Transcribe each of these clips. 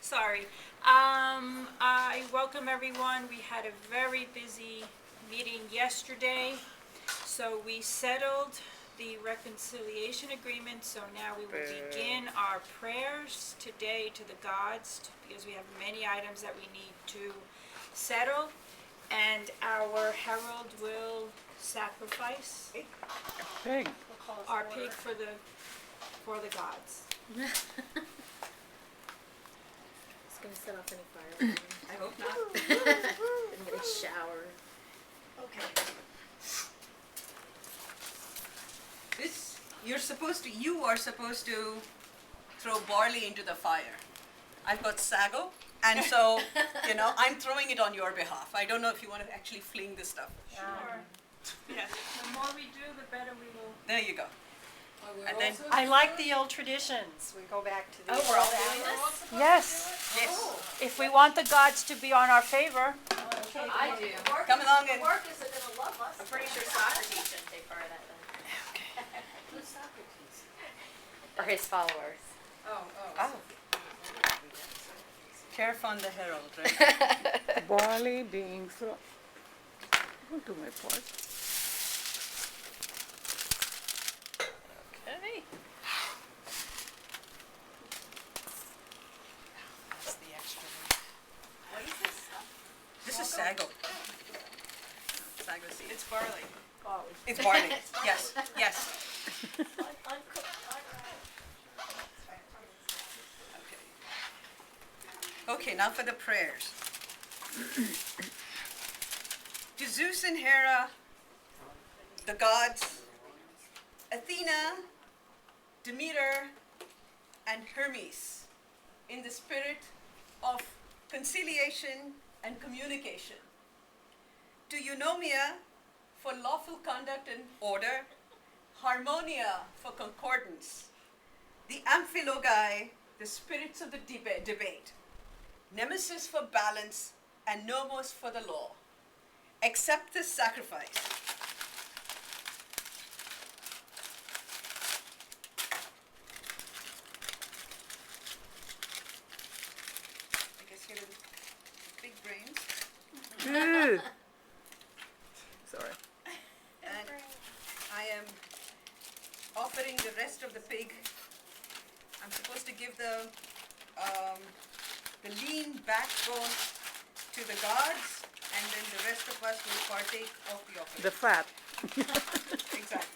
Sorry. I welcome everyone. We had a very busy meeting yesterday, so we settled the reconciliation agreement, so now we will begin our prayers today to the gods, because we have many items that we need to settle, and our herald will sacrifice Pig. our pig for the gods. Gonna set off any fire. I hope not. I'm gonna shower. Okay. You are supposed to throw barley into the fire. I've got sago, and so, I'm throwing it on your behalf. I don't know if you want to actually fling this stuff. Sure. Yes, the more we do, the better we will. There you go. And then, I like the old traditions. We go back to the. Oh, we're all doing this? Yes, yes, if we want the gods to be on our favor. I do. come along and, Work is gonna love us. I'm pretty sure Socrates shouldn't take part of that then. who's Socrates? Or his followers. Oh. Careful on the herald, right? Barley being thrown. I'll do my part. Okay. That's the extra one. What is this? This is sago. Sago seed. It's barley. It's barley. Yes, yes. Okay, now for the prayers. To Zeus and Hera, the gods, Athena, Demeter, and Hermes, in the spirit of conciliation and communication. To Eunomia, for lawful conduct and order, Harmonia, for concordance, the Amphilogi, the spirits of the debate, Nemesis for balance, and Nomos for the law. Accept this sacrifice. I guess here are the big brains. Sorry. And I am offering the rest of the pig. I'm supposed to give the lean backbone to the gods, and then the rest of us will partake of the offering. The fat. Exactly.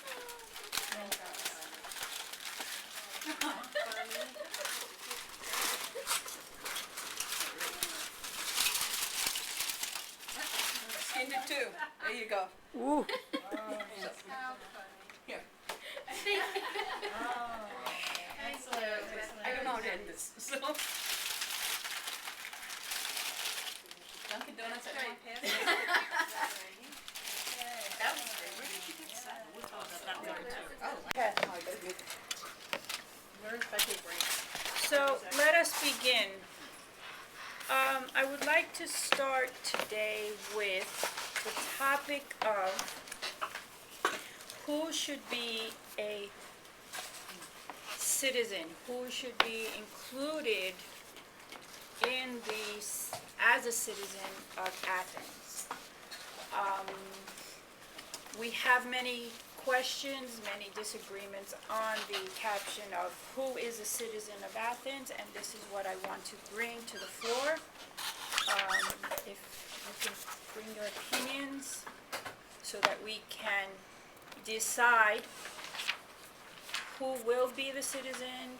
Skinned it too. There you go. Ooh. Here. I don't know how to end this. So. Dunkin' Donuts at my pants. That was great. Where did you get that? We'll talk about that later too. Oh, Okay. I better get learn if I take breaks. So let us begin. I would like to start today with the topic of who should be a citizen, who should be included in as a citizen of Athens. We have many questions, many disagreements on the caption of who is a citizen of Athens, and this is what I want to bring to the floor. If you can bring your opinions so that we can decide who will be the citizen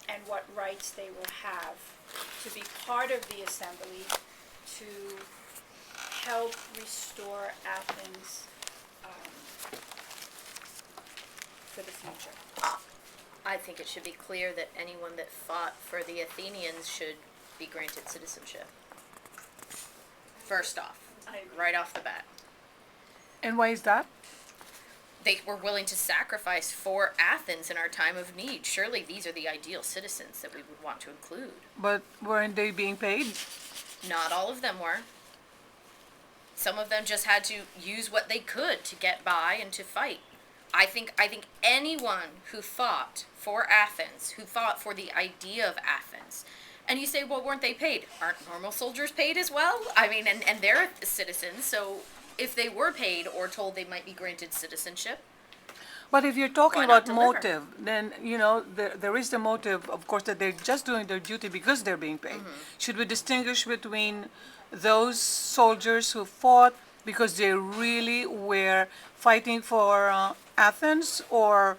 and what rights they will have to be part of the assembly to help restore Athens for the future. I think it should be clear that anyone that fought for the Athenians should be granted citizenship. First off, right off the bat. And why is that? They were willing to sacrifice for Athens in our time of need. Surely these are the ideal citizens that we would want to include. But weren't they being paid? Not all of them were. Some of them just had to use what they could to get by and to fight. I think anyone who fought for Athens, who fought for the idea of Athens, And you say, well, weren't they paid? Aren't normal soldiers paid as well? I mean, and they're citizens, so if they were paid or told they might be granted citizenship, But if you're talking Why not about deliver? motive, then, there is the motive, of course, that they're just doing their duty because they're being paid. Should we distinguish between those soldiers who fought because they really were fighting for Athens, or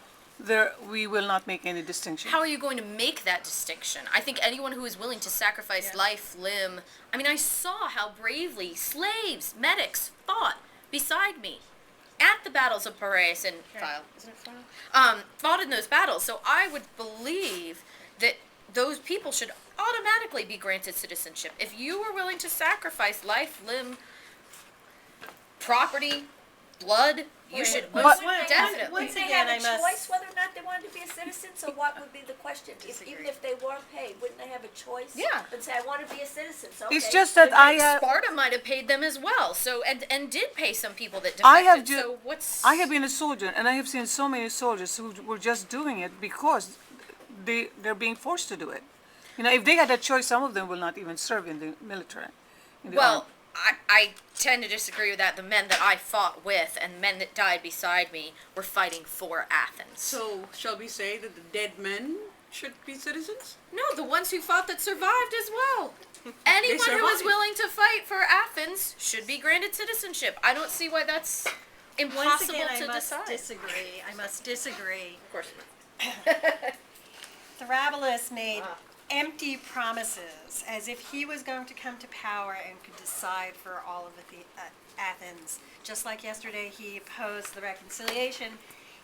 we will not make any distinction? how are you going to make that distinction? I think anyone who is willing to sacrifice life, limb. I mean, I saw how bravely slaves, medics fought beside me at the battles of Piraeus and Phyle. Isn't it Phyle? Fought in those battles. So I would believe that those people should automatically be granted citizenship. If you were willing to sacrifice life, limb, property, blood, you should But- definitely. Once They again, have I a must. choice whether or not they wanted to be a citizen, so what would be the question? Even if they weren't paid, wouldn't they have a choice? Yeah. And say, I want to be a citizen, so okay. It's just that Sparta might have paid them as well. So and did pay some people that I have defected. ju- So what's I have been a soldier, and I have seen so many soldiers who were just doing it because they're being forced to do it. If they had a choice, some of them will not even serve in the military. in the army. well, I tend to disagree with that. The men that I fought with and men that died beside me were fighting for Athens. So, shall we say that the dead men should be citizens? No, the ones who fought that survived as well. Anyone who is survived. willing to fight for Athens should be granted citizenship. I don't see why that's Once impossible again, I to must decide. disagree. I must disagree. Of course not. Thrabalus made empty promises as if he was going to come to power and could decide for all of Athens. Just like yesterday he opposed the reconciliation,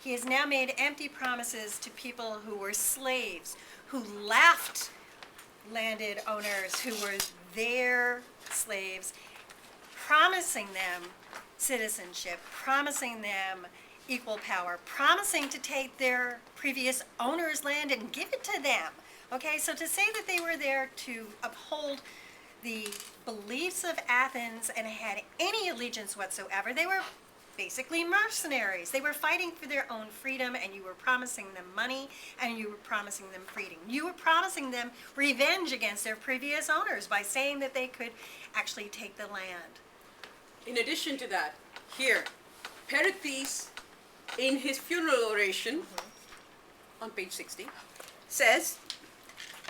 he has now made empty promises to people who were slaves, who laughed landed owners who were their slaves, promising them citizenship, promising them equal power, promising to take their previous owner's land and give it to them. Okay, so to say that they were there to uphold the beliefs of Athens and had any allegiance whatsoever, they were basically mercenaries. They were fighting for their own freedom, and you were promising them money, and you were promising them freedom. You were promising them revenge against their previous owners by saying that they could actually take the land. In addition to that, here, Pericles, in his funeral oration, on page 60, says,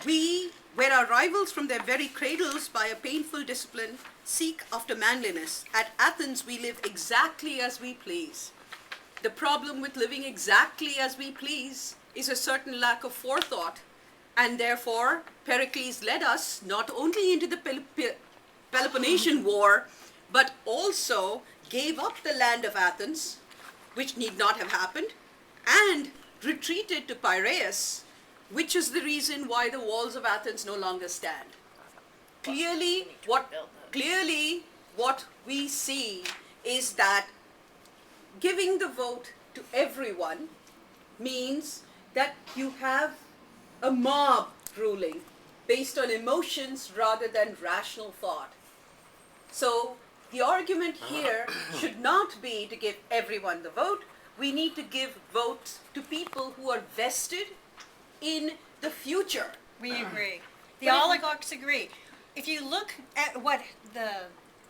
"We, where our rivals from their very cradles by a painful discipline seek after manliness, at Athens we live exactly as we please. The problem with living exactly as we please is a certain lack of forethought, and therefore Pericles led us not only into the Peloponnesian War, but also gave up the land of Athens, which need not have happened, and retreated to Piraeus, which is the reason why the walls of Athens no longer stand." Clearly, what we see is that giving the vote to everyone means that you have a mob ruling based on emotions rather than rational thought. So the argument here should not be to give everyone the vote. We need to give votes to people who are vested in the future. We agree. The But if- oligarchs agree. If you look at what the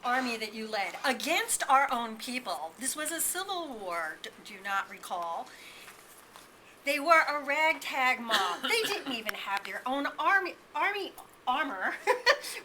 army that you led against our own people, this was a civil war, do you not recall? They were a ragtag mob. They didn't even have their own army armor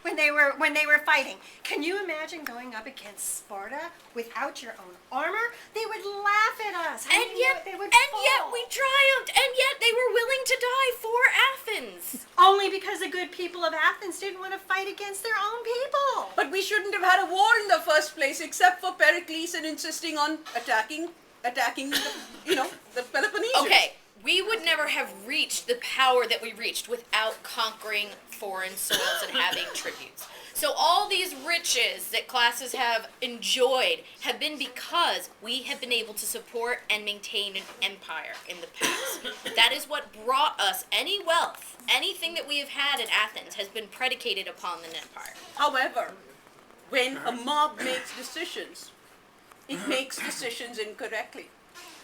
when they were fighting. Can you imagine going up against Sparta without your own armor? They would laugh at us. How do you know they would fall? we triumphed, and yet they were willing to die for Athens. Only because the good people of Athens didn't want to fight against their own people. But we shouldn't have had a war in the first place, except for Pericles and insisting on attacking the Peloponnesians. Okay, we would never have reached the power that we reached without conquering foreign soils and having tributes. So all these riches that classes have enjoyed have been because we have been able to support and maintain an empire in the past. That is what brought us any wealth. Anything that we have had in Athens has been predicated upon an empire. However, when a mob makes decisions, it makes decisions incorrectly.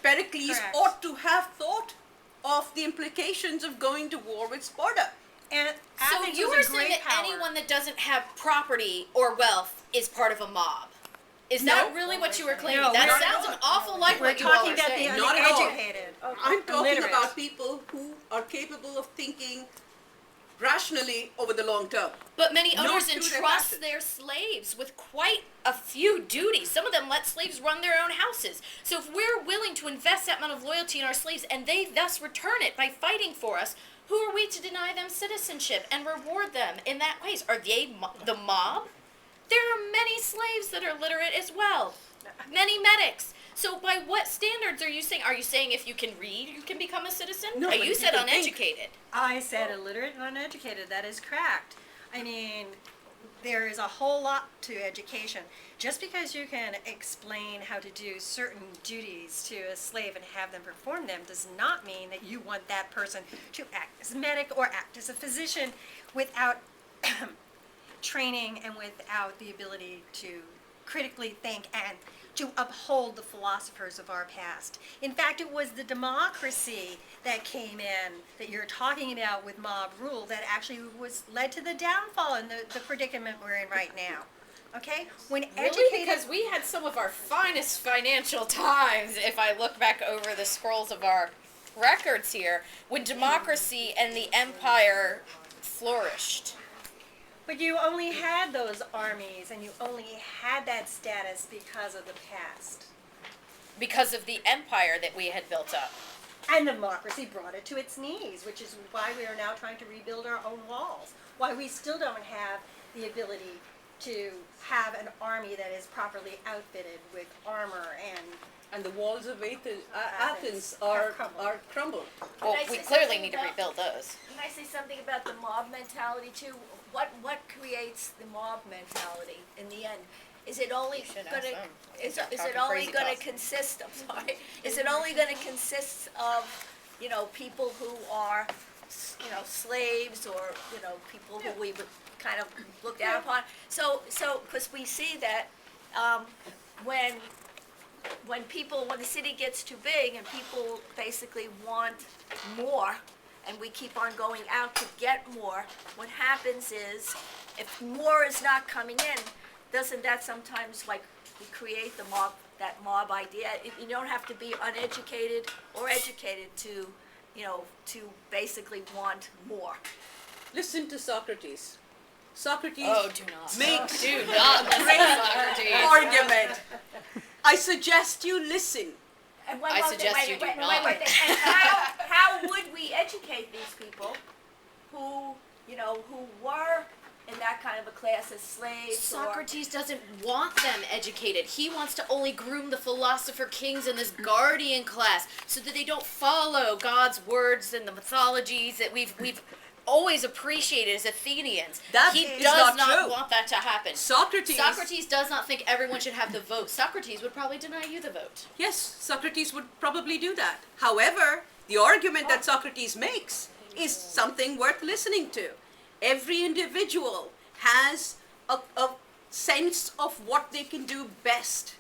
Pericles Correct. ought to have thought of the implications of going to war with Sparta. And So Athens you was are a saying great that power. anyone that doesn't have property or wealth is part of a mob? Is that really what you were claiming? No, That we're- sounds an awful like We're what you all talking are about the saying. Not at all. uneducated. I'm talking illiterate. about people who are capable of thinking rationally over the long term. But many Not owners through their entrust passions. their slaves with quite a few duties. Some of them let slaves run their own houses. So if we're willing to invest that amount of loyalty in our slaves and they thus return it by fighting for us, who are we to deny them citizenship and reward them in that ways? Are they the mob? There are many slaves that are literate as well. Many medics. So by what standards are you saying? Are you saying if you can read, you can become a citizen? No, but You if said you can think. uneducated. I said illiterate and uneducated. That is correct. I mean, there is a whole lot to education. Just because you can explain how to do certain duties to a slave and have them perform them does not mean that you want that person to act as a medic or act as a physician without training and without the ability to critically think and to uphold the philosophers of our past. In fact, it was the democracy that came in, that you're talking about with mob rule, that actually was led to the downfall and the predicament we're in right now. Okay? When Really? educated, Because we had some of our finest financial times, if I look back over the scrolls of our records here, when democracy and the empire flourished. but you only had those armies and you only had that status because of the past. Because of the empire that we had built up. And democracy brought it to its knees, which is why we are now trying to rebuild our own walls. Why we still don't have the ability to have an army that is properly outfitted with armor And the walls of Athens Athens are have crumbled. Well, Can I we say clearly something need to about- rebuild those. Can I say something about the mob mentality too? What creates the mob mentality in the end? Is it only should ask gonna, them. is Stop it talking only crazy gonna talk. consist, I'm sorry, is it only gonna consist of, people who are, slaves or, people who we would kind of look down upon? So, cause we see that, when the city gets too big and people basically want more, and we keep on going out to get more, what happens is, if more is not coming in, doesn't that sometimes like create that mob idea? You don't have to be uneducated or educated to, to basically want more. Listen to Socrates. Socrates Oh, do not. makes Do not listen to Socrates. argument. I suggest you listen. And I suggest you do not. And how would we educate these people who, who were in that kind of a class as slaves or... Socrates doesn't want them educated. He wants to only groom the philosopher kings in this guardian class so that they don't follow God's words and the mythologies that we've always appreciated as Athenians. That he is does not true. want that to happen. Socrates does not think everyone should have the vote. Socrates would probably deny you the vote. Yes, Socrates would probably do that. However, the argument that Socrates makes is something worth listening to. Every individual has a sense of what they can do best.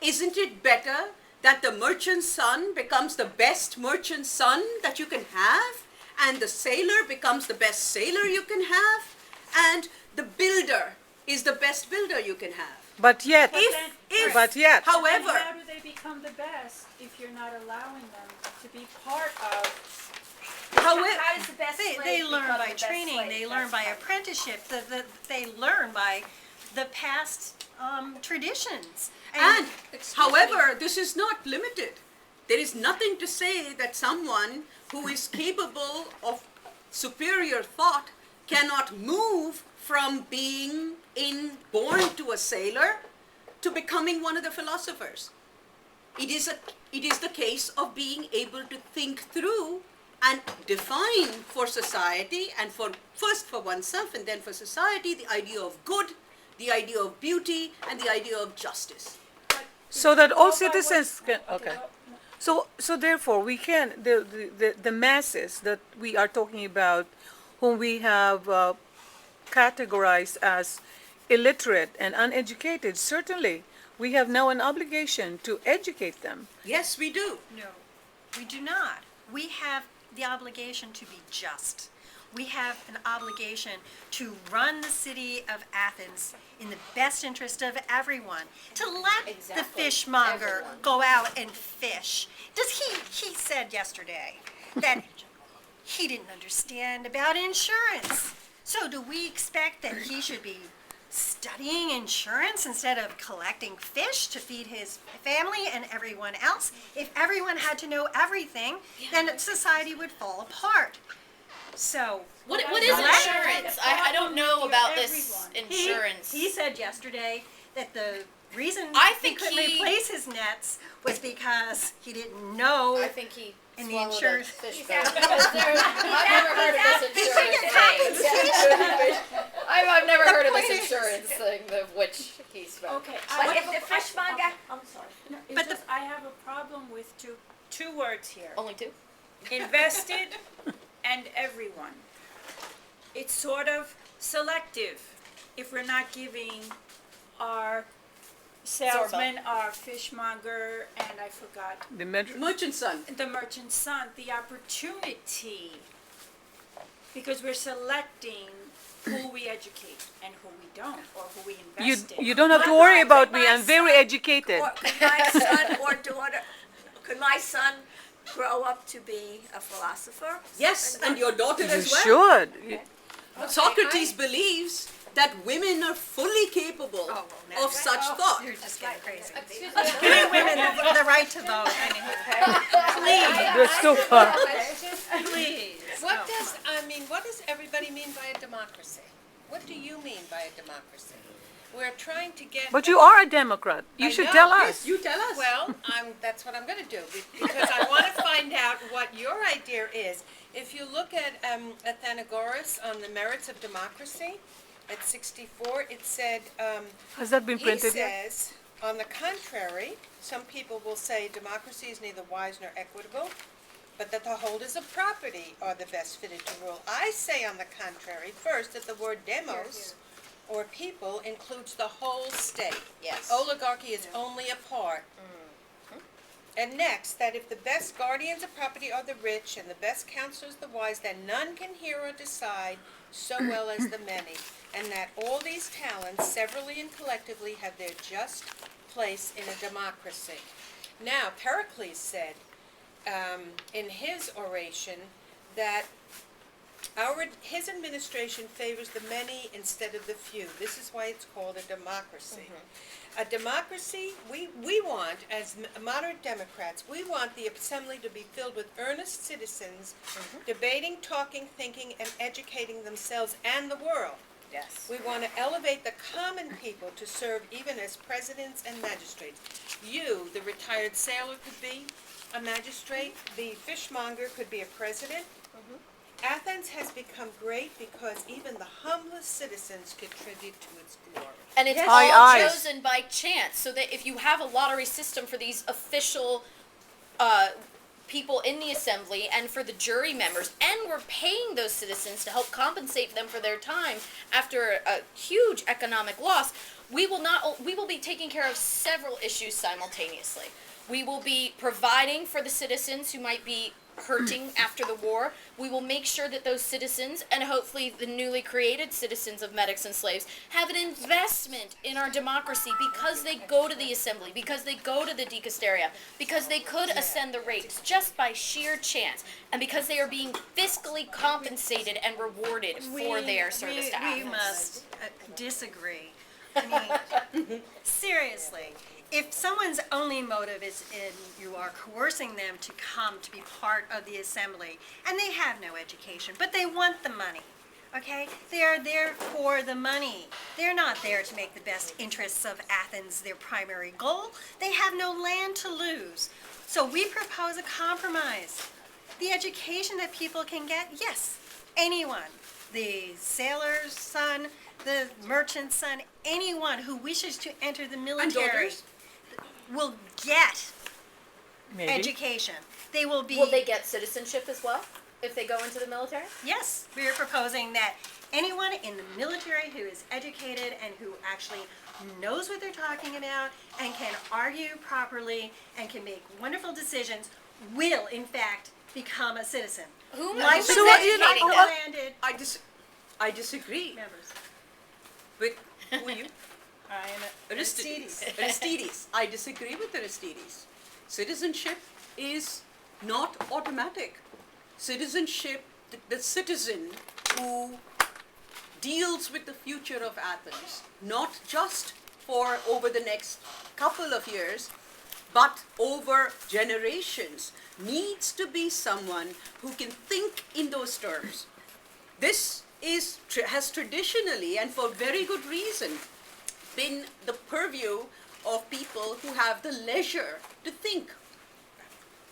Isn't it better that the merchant's son becomes the best merchant son that you can have, and the sailor becomes the best sailor you can have, and the builder is the best builder you can have? But yet, However, Then how do they become the best if you're not allowing them to be part of? however, How does the best slave They learn become by the best training, slave? they learn That's by right. apprenticeship, they learn by the past traditions. and however, this is not limited. There is nothing to say that someone who is capable of superior thought cannot move from being born to a sailor to becoming one of the philosophers. It is the case of being able to think through and define for society and first for oneself and then for society the idea of good, the idea of beauty, and the idea of justice. so that all Go by what- citizens can, okay. So therefore, we can, the masses that we are talking about, whom we have categorized as illiterate and uneducated, certainly, we have now an obligation to educate them. Yes, we do. No, we do not. We have the obligation to be just. we have an obligation to run the city of Athens in the best interest of everyone. To let the Exactly. fishmonger Everyone. go out and fish. He said yesterday that he didn't understand about insurance. So do we expect that he should be studying insurance instead of collecting fish to feed his family and everyone else? If everyone had to know everything, then society would fall apart. So, What But is I don't insurance? have a I don't know problem about with this everyone. insurance. he said yesterday that the reason I he think couldn't he- replace his nets was because he didn't know. I think he In the swallowed insurance- a fish bone. I've never heard of this insurance thing. I've never heard of this point is- insurance thing, of which he spoke. Okay. But if the fishmonger, I'm sorry. No, it's But just, I have a problem with two words here. Only two? Invested and everyone. It's sort of selective if we're not giving our salesman, our fishmonger, and I forgot, The metro, Merchant son. the merchant son, the opportunity, because we're selecting who we educate and who we don't, or who we you, invest in. you don't have to worry about me, I'm very educated. Or could my son or daughter, could my son grow up to be a philosopher? Yes, and your daughter You as well. should. Socrates believes that women are fully capable Oh, well, now of such thought. You're just getting crazy. Excuse me. Giving women the right to vote. That's too far. Please. What does everybody mean by a democracy? What do you mean by a democracy? We're trying to get. But you are a Democrat. You I should know. tell Yes, us. you tell us. Well, that's what I'm going to do, because I want to find out what your idea is. If you look at Athenagoras on the merits of democracy, at 64, it said, Has that been he printed yet? says, on the contrary, some people will say democracy is neither wise nor equitable, but that the holders of property are the best fitted to rule. I say, on the contrary, first, that the word demos, or people, includes the whole state. Yes. Oligarchy is only a part. And next, that if the best guardians of property are the rich and the best counselors the wise, then none can hear or decide so well as the many, and that all these talents, severally and collectively, have their just place in a democracy. Now, Pericles said in his oration that his administration favors the many instead of the few. This is why it's called a democracy. A democracy, we want, as moderate Democrats, we want the assembly to be filled with earnest citizens, debating, talking, thinking, and educating themselves and the world. Yes. We want to elevate the common people to serve even as presidents and magistrates. You, the retired sailor, could be a magistrate. The fishmonger could be a president. Athens has become great because even the humblest citizens contribute to its glory. And it's Aye, all aye. chosen by chance, so that if you have a lottery system for these official people in the assembly and for the jury members, and we're paying those citizens to help compensate them for their time after a huge economic loss, we will be taking care of several issues simultaneously. We will be providing for the citizens who might be hurting after the war. We will make sure that those citizens, and hopefully the newly created citizens of medics and slaves, have an investment in our democracy because they go to the assembly, because they go to the dicasteria, because they could ascend the ranks just by sheer chance, and because they are being fiscally compensated and rewarded for their service to We Athens. must disagree. I mean, seriously, if someone's only motive is you are coercing them to come to be part of the assembly, and they have no education, but they want the money, okay? They are there for the money. They're not there to make the best interests of Athens their primary goal. They have no land to lose. So we propose a compromise. The education that people can get, yes, anyone. The sailor's son, the merchant's son, anyone who wishes to enter the military daughters? will get Maybe. education. They will be. Will they get citizenship as well if they go into the military? Yes, we are proposing that anyone in the military who is educated and who actually knows what they're talking about and can argue properly and can make wonderful decisions will, in fact, become a citizen. Who Life who's is educating them? landed I disagree members. with who are you? I am Aristides. Aristides. I disagree with Aristides. Citizenship is not automatic. Citizenship, the citizen who deals with the future of Athens, not just for over the next couple of years, but over generations, needs to be someone who can think in those terms. This has traditionally, and for very good reason, been the purview of people who have the leisure to think.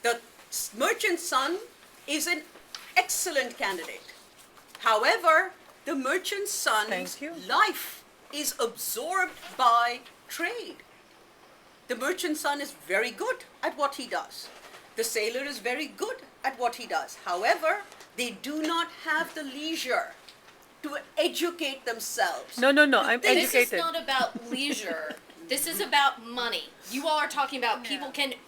The merchant son is an excellent candidate. However, the merchant son's Thank you. life is absorbed by trade. The merchant son is very good at what he does. The sailor is very good at what he does. However, they do not have the leisure to educate themselves. No, I'm This educated. is not about leisure. This is about money. You all are talking about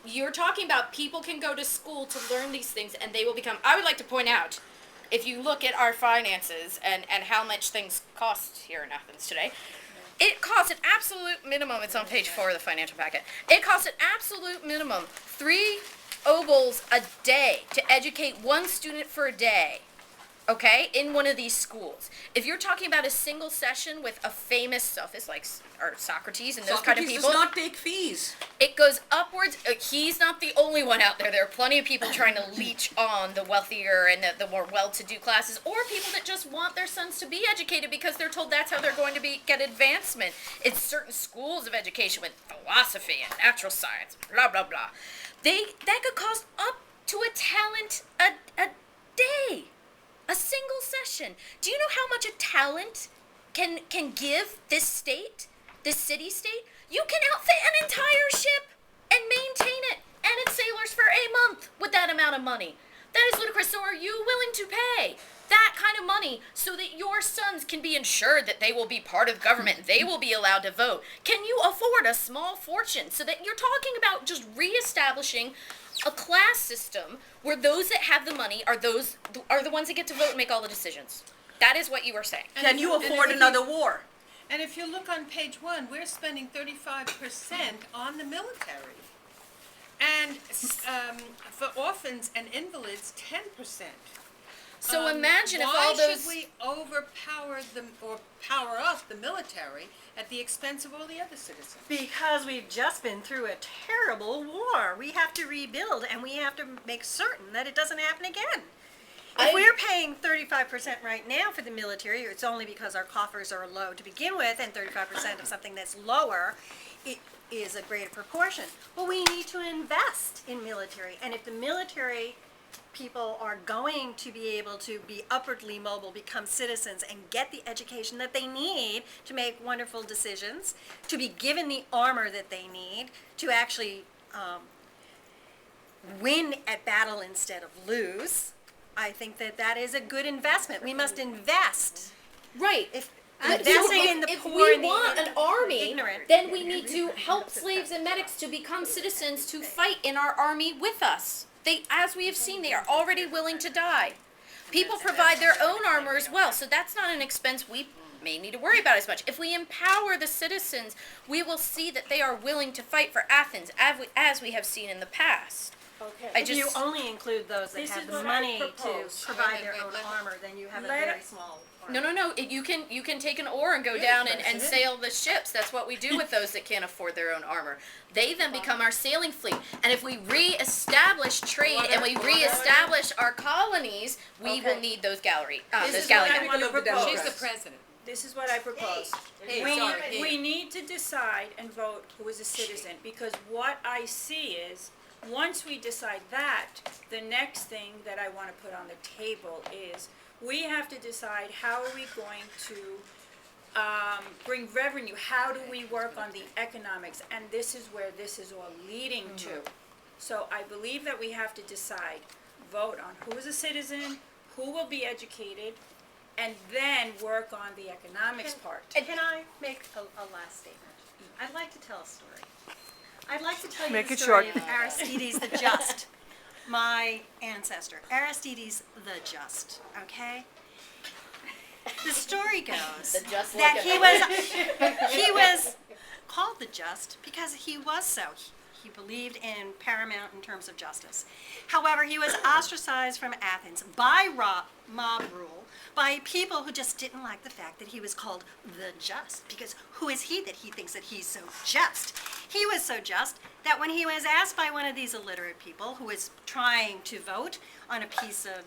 you're talking about people can go to school to learn these things and they will become, I would like to point out, if you look at our finances and how much things cost here in Athens today, it costs an absolute minimum, it's on page 4 of the financial packet, it costs an absolute minimum 3 obols a day to educate one student for a day. Okay, in one of these schools. If you're talking about a single session with a famous sophist like Socrates and those kind of Socrates people, does not take fees. it goes upwards. He's not the only one out there. There are plenty of people trying to leech on the wealthier and the more well-to-do classes, or people that just want their sons to be educated because they're told that's how they're going to get advancement. It's certain schools of education with philosophy and natural science, blah blah blah. That could cost up to a talent a day. A single session. Do you know how much a talent can give this state, this city-state? You can outfit an entire ship and maintain it and its sailors for a month with that amount of money. That is ludicrous. So are you willing to pay that kind of money so that your sons can be ensured that they will be part of government, they will be allowed to vote? Can you afford a small fortune so that you're talking about just reestablishing a class system where those that have the money are the ones that get to vote and make all the decisions? That is what you were saying. Can you afford another war? And if you look on page 1, we're spending 35% on the military. And for orphans and invalids, 10%. So imagine if all Why those... should we overpower them or power up the military at the expense of all the other citizens? Because we've just been through a terrible war. We have to rebuild, and we have to make certain that it doesn't happen again. If we're paying 35% right now for the military, it's only because our coffers are low to begin with, and 35% of something that's lower, it is a greater proportion. Well, we need to invest in military, and if the military people are going to be able to be upwardly mobile, become citizens, and get the education that they need to make wonderful decisions, to be given the armor that they need to actually win at battle instead of lose, I think that that is a good investment. We must invest. Right. If But investing so in the if poor we and the want an army, ignorant. then we need to help slaves and medics to become citizens to fight in our army with us. They, as we have seen, they are already willing to die. People provide their own armor as well, so that's not an expense we may need to worry about as much. If we empower the citizens, we will see that they are willing to fight for Athens, as we have seen in the past. Okay. If you only include those that This have is the what I money to propose. provide their own armor, then you have a Let very it- small army. No. You can take an oar and go down and sail the ships. That's what we do with those that can't afford their own armor. They then become our sailing fleet. And if we reestablish trade and we reestablish our colonies, we will need those This those is what I galleons. want to propose. She's the president. This is what I propose. We need to decide and vote who is a citizen, because what I see is, once we decide that, the next thing that I want to put on the table is, we have to decide how are we going to bring revenue, how do we work on the economics, and this is where this is all leading to. So I believe that we have to decide, vote on who is a citizen, who will be educated, and then work on the economics part. Can I make a last statement? I'd like to tell a story. I'd like to tell you Make the it story short. of Aristides the Just, my ancestor, Aristides the Just, okay? The story goes The just that looking. he was called the Just because he was so. He believed in paramount in terms of justice. However, he was ostracized from Athens by mob rule, by people who just didn't like the fact that he was called the Just, because who is he that he thinks that he's so just? He was so just that when he was asked by one of these illiterate people who was trying to vote on a piece of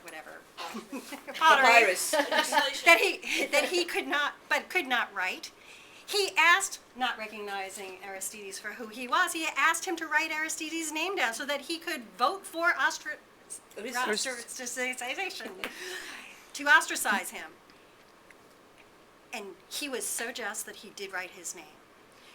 whatever pottery, Papyrus. that he could not write. He asked, not recognizing Aristides for who he was, he asked him to write Aristides' name down so that he could vote for ostracization, to ostracize him. And he was so just that he did write his name.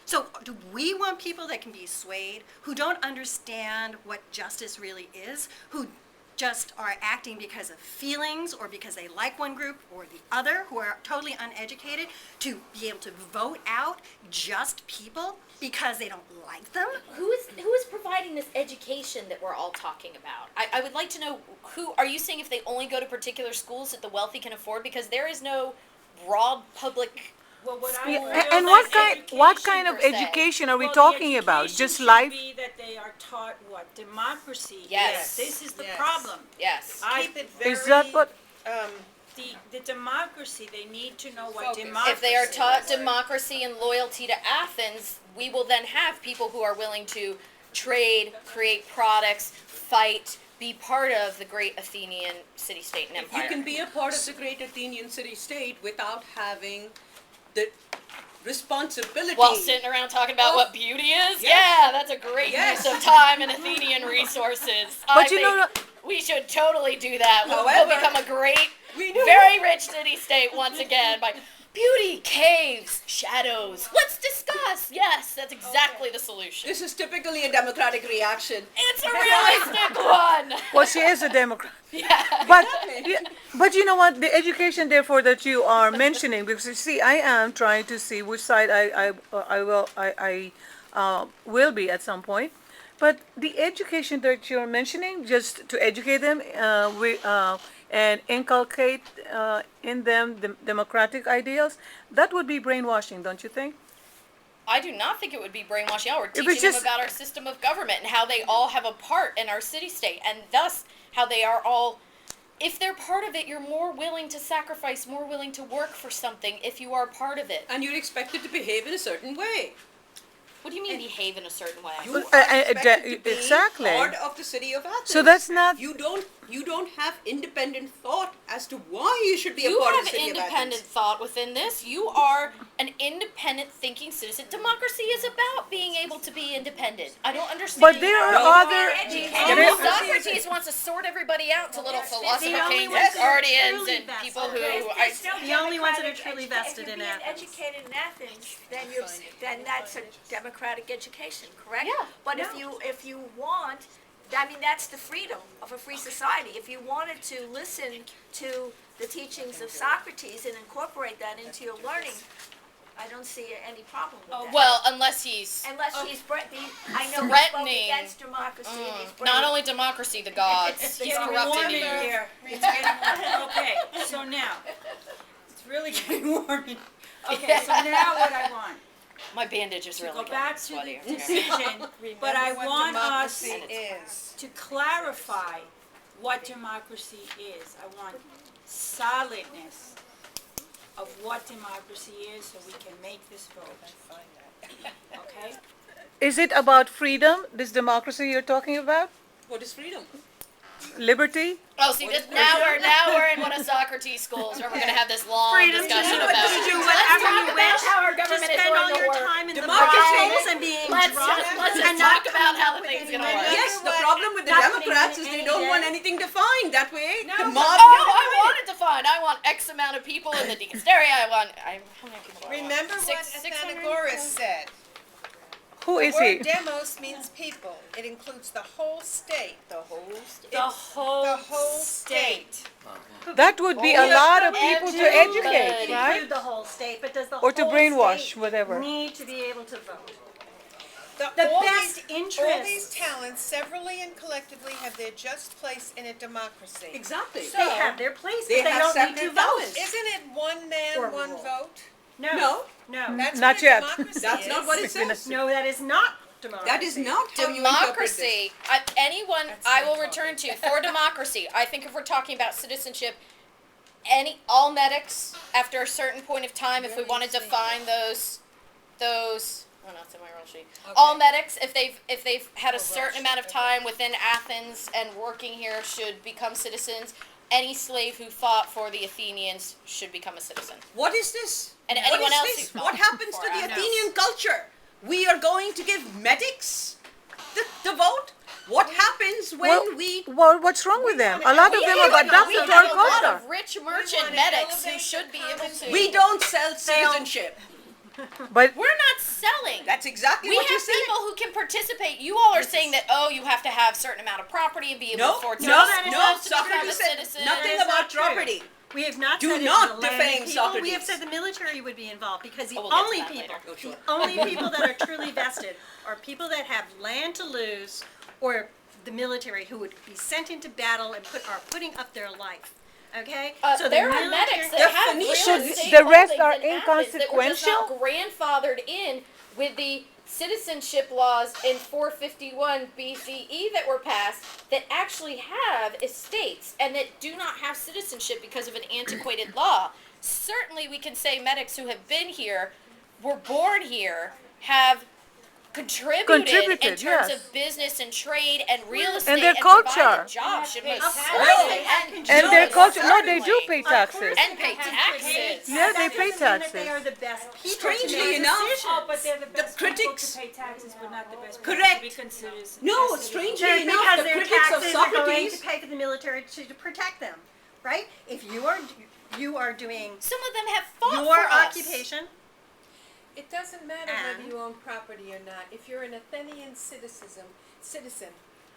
So do we want people that can be swayed, who don't understand what justice really is, who just are acting because of feelings or because they like one group or the other, who are totally uneducated, to be able to vote out just people because they don't like them? Who is providing this education that we're all talking about? I would like to know who, are you saying if they only go to particular schools that the wealthy can afford? Because there is no broad public. Well, what I Yeah, feel and is what kind of per se. education are we Well, the talking about? education Just should life? be that they are taught what? Democracy. Yes. This is the Yes. problem. Yes. Keep it very, Is that what? The democracy, they need to know what Focus. democracy If they are taught is. democracy and loyalty to Athens, we will then have people who are willing to trade, create products, fight, be part of the great Athenian city-state and empire. You can be a part of the great Athenian city-state without having the responsibility. While sitting around talking about what beauty is? Yes. Yeah, that's a great Yes. use of time and Athenian resources. But you know, we should totally do that. We'll However, become a great, we do. very rich city-state once again by beauty, caves, shadows. Let's discuss. Yes, that's exactly the solution. This is typically a democratic reaction. It's a realistic one. well, she is a Democrat. Yeah. But but you know what? The education, therefore, that you are mentioning, because you see, I am trying to see which side I will be at some point. But the education that you're mentioning, just to educate them, and inculcate in them the democratic ideals, that would be brainwashing, don't you think? I do not think it would be brainwashing. Yeah, we're If it's teaching them just- about our system of government and how they all have a part in our city-state, and thus how they are all. If they're part of it, you're more willing to sacrifice, more willing to work for something if you are part of it. And you're expected to behave in a certain way. What do you mean behave in a certain way? You are expected to be exactly. part of the city of Athens. So that's not. You don't have independent thought as to why you should be a You part of have the city of independent Athens. thought within this. You are an independent thinking citizen. Democracy is about being able to be independent. I don't understand. But there are No. other. And Socrates wants to sort everybody out into little philosopher the only kings ones and that are guardians truly and vested. people who There's no The only ones that are democratic truly educa- vested in If you're Athens. being educated in Athens, then that's a democratic education, correct? Yeah. But if you want, I mean, that's the freedom of a free society. If you wanted to listen to the teachings of Socrates and incorporate that into your learning, I don't see any problem with that. well, unless he's Unless he's, I know he spoke threatening, against democracy and he's not only democracy, the gods. It's He's getting corrupting warm in you. here. It's getting warm. Okay, so now, it's really getting warm in. Okay, so now what I want, My bandage is really go getting back to sweaty. the decision, but I what want us democracy is. to clarify what democracy is. I want solidness of what democracy is so we can make this vote. Okay? Is it about freedom, this democracy you're talking about? What is freedom? Liberty? Oh, see, now we're in one of Socrates' schools where we're going to have this long Freedom to discussion do about. to do Let's whatever talk you about wish, how our to government is spend all going to your work. time in the Democracy. bars and being Let's drunk just and talk not about how the coming up thing's with going to any work. Yes, the problem with the Not Democrats putting is in they any don't want day. anything defined. That way, the Oh, mob. I want it defined. I want X amount of people in the dicasteria. How many people do I want? Remember what 600? Athenagoras said. Who The is he? word demos means people. It includes the whole state. The whole state. The whole The whole state. That would be a lot of people to educate, right? include the whole state, but does the Or to whole brainwash, state whatever. need to be able to vote? The all best these- interests. All these talents severally and collectively have their just place in a democracy. Exactly. They have their place, They but they have don't need to separate vote. balance. Isn't it one man, Or one rule. vote? No, No. That's Not what a yet. democracy that's not what it is. says. No, that is not democracy. That is not how you interpret this. Democracy, anyone, I will return to, for democracy, I think if we're talking about citizenship, all medics, after a certain point of time, if we want to define those, oh no, it's in my roll sheet. All medics, if they've had a certain amount of time within Athens and working here should become citizens. Any slave who fought for the Athenians should become a citizen. What is this? And What anyone is else this? who What fought happens for to the Athens. Athenian culture? We are going to give medics the vote? What happens when we... Well, what's wrong with them? A lot of them have adapted to our a lot culture. of rich merchant wanna medics who elevate should the be able common to. We don't sell citizenship. But We're not selling. That's exactly We what you have said. people who can participate. You all are saying that you have to have a certain amount of property and be able to No, afford no, that is no, not to become a Socrates said citizen. nothing That is about not true. property. We have not Do said not it's the defame landed people. We have Socrates. said the military would be involved because the Oh, we'll get to only that people, later. Oh, sure. the only people that are truly vested are people that have land to lose or the military who would be sent into battle and are putting up their life. Okay? So the there are military- medics The that have real Phoenicians- estate the rest holdings are in Athens that were just not inconsequential? grandfathered in with the citizenship laws in 451 BCE that were passed that actually have estates and that do not have citizenship because of an antiquated law. Certainly we can say medics who have been here, were born here, have contributed in terms yes. of business and trade and real estate their provided culture. jobs should most Of course certainly they have and and their most culture, no, they do certainly. pay Of course taxes. And they pay have to taxes. Yeah, they That pay doesn't mean that taxes. they are the best people to Strangely make enough- decisions. Oh, but they're the best people critics- to pay taxes, but not the best people Correct. to be considered. No, as citizens. strangely Just enough, because the their critics of taxes are going Socrates... to pay for the military to protect them, right? If you are doing Some of them have fought your for us. occupation, It doesn't matter whether And- you own property or not. If you're an Athenian citizen,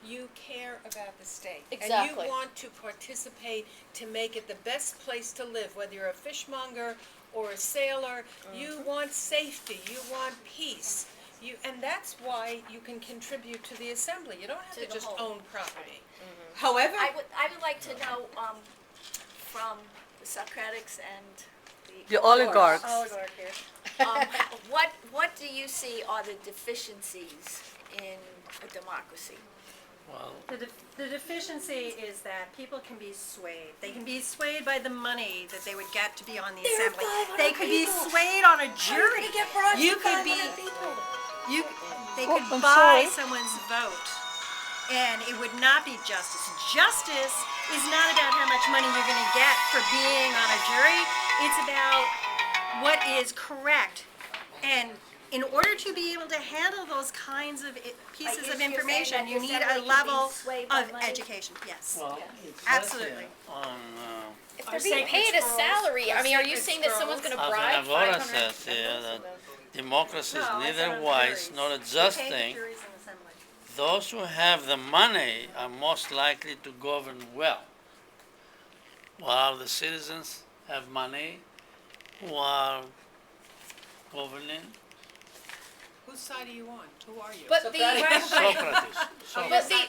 you care about the state. And Exactly. you want to participate to make it the best place to live, whether you're a fishmonger or a sailor. You want safety, you want peace. And that's why you can contribute to the assembly. You don't have To to the just whole. own property. However, I would like to know, from the Socratics and The oligarchs. what do you see are the deficiencies in a democracy? the deficiency is that people can be swayed. They can be swayed by the money that they would get to be on the assembly. They could be swayed on a jury. You could be, they could I'm buy sorry. someone's vote, and it would not be justice. Justice is not about how much money you're going to get for being on a jury. It's about what is correct. And in order to be able to handle those kinds of pieces Like, of you're saying information, that you need assembly a could be level swayed by of money? education. Yes. Well, it says Absolutely. here on, If Our they're being sacred paid a scrolls. salary, I mean, are you sacred saying that someone's going to as bribe Anagora 500? says here, that democracy is No, I said neither on wise juries. nor a They just pay the thing. juries in assembly. Those who have the money are most likely to govern well, while the citizens have money who are governing. Whose side are you on? Who are you? But the Socrates.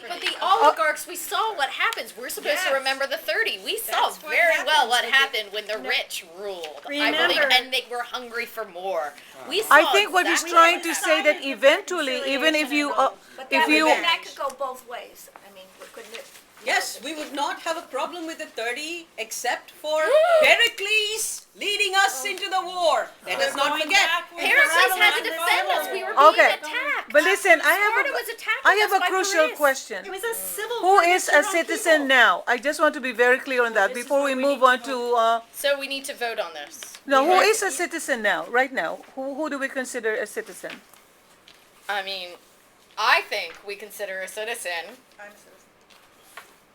but the oligarchs, we saw what happens. We're supposed to Yes. remember the 30. We saw That's what very well happens what with the- happened when the rich ruled. I believe, Remember- and they were hungry for more. We saw I think what he's exactly trying what to happened. say that eventually, even if you, But if you, that could go both ways. I mean, couldn't it? yes, we would not have a problem with the 30 except for Pericles leading us into the war. Let us not forget. Pericles had to defend us. We were being Okay. attacked. but listen, Sparta was attacking I have us a by crucial Piraeus. question. It was a civil Who war is against a their own citizen people. now? I just want to be very clear on that This is before what we we move need on to to, So we need to vote on this. no, who is a citizen now, right now? Who do we consider a citizen? I mean, I think we consider a citizen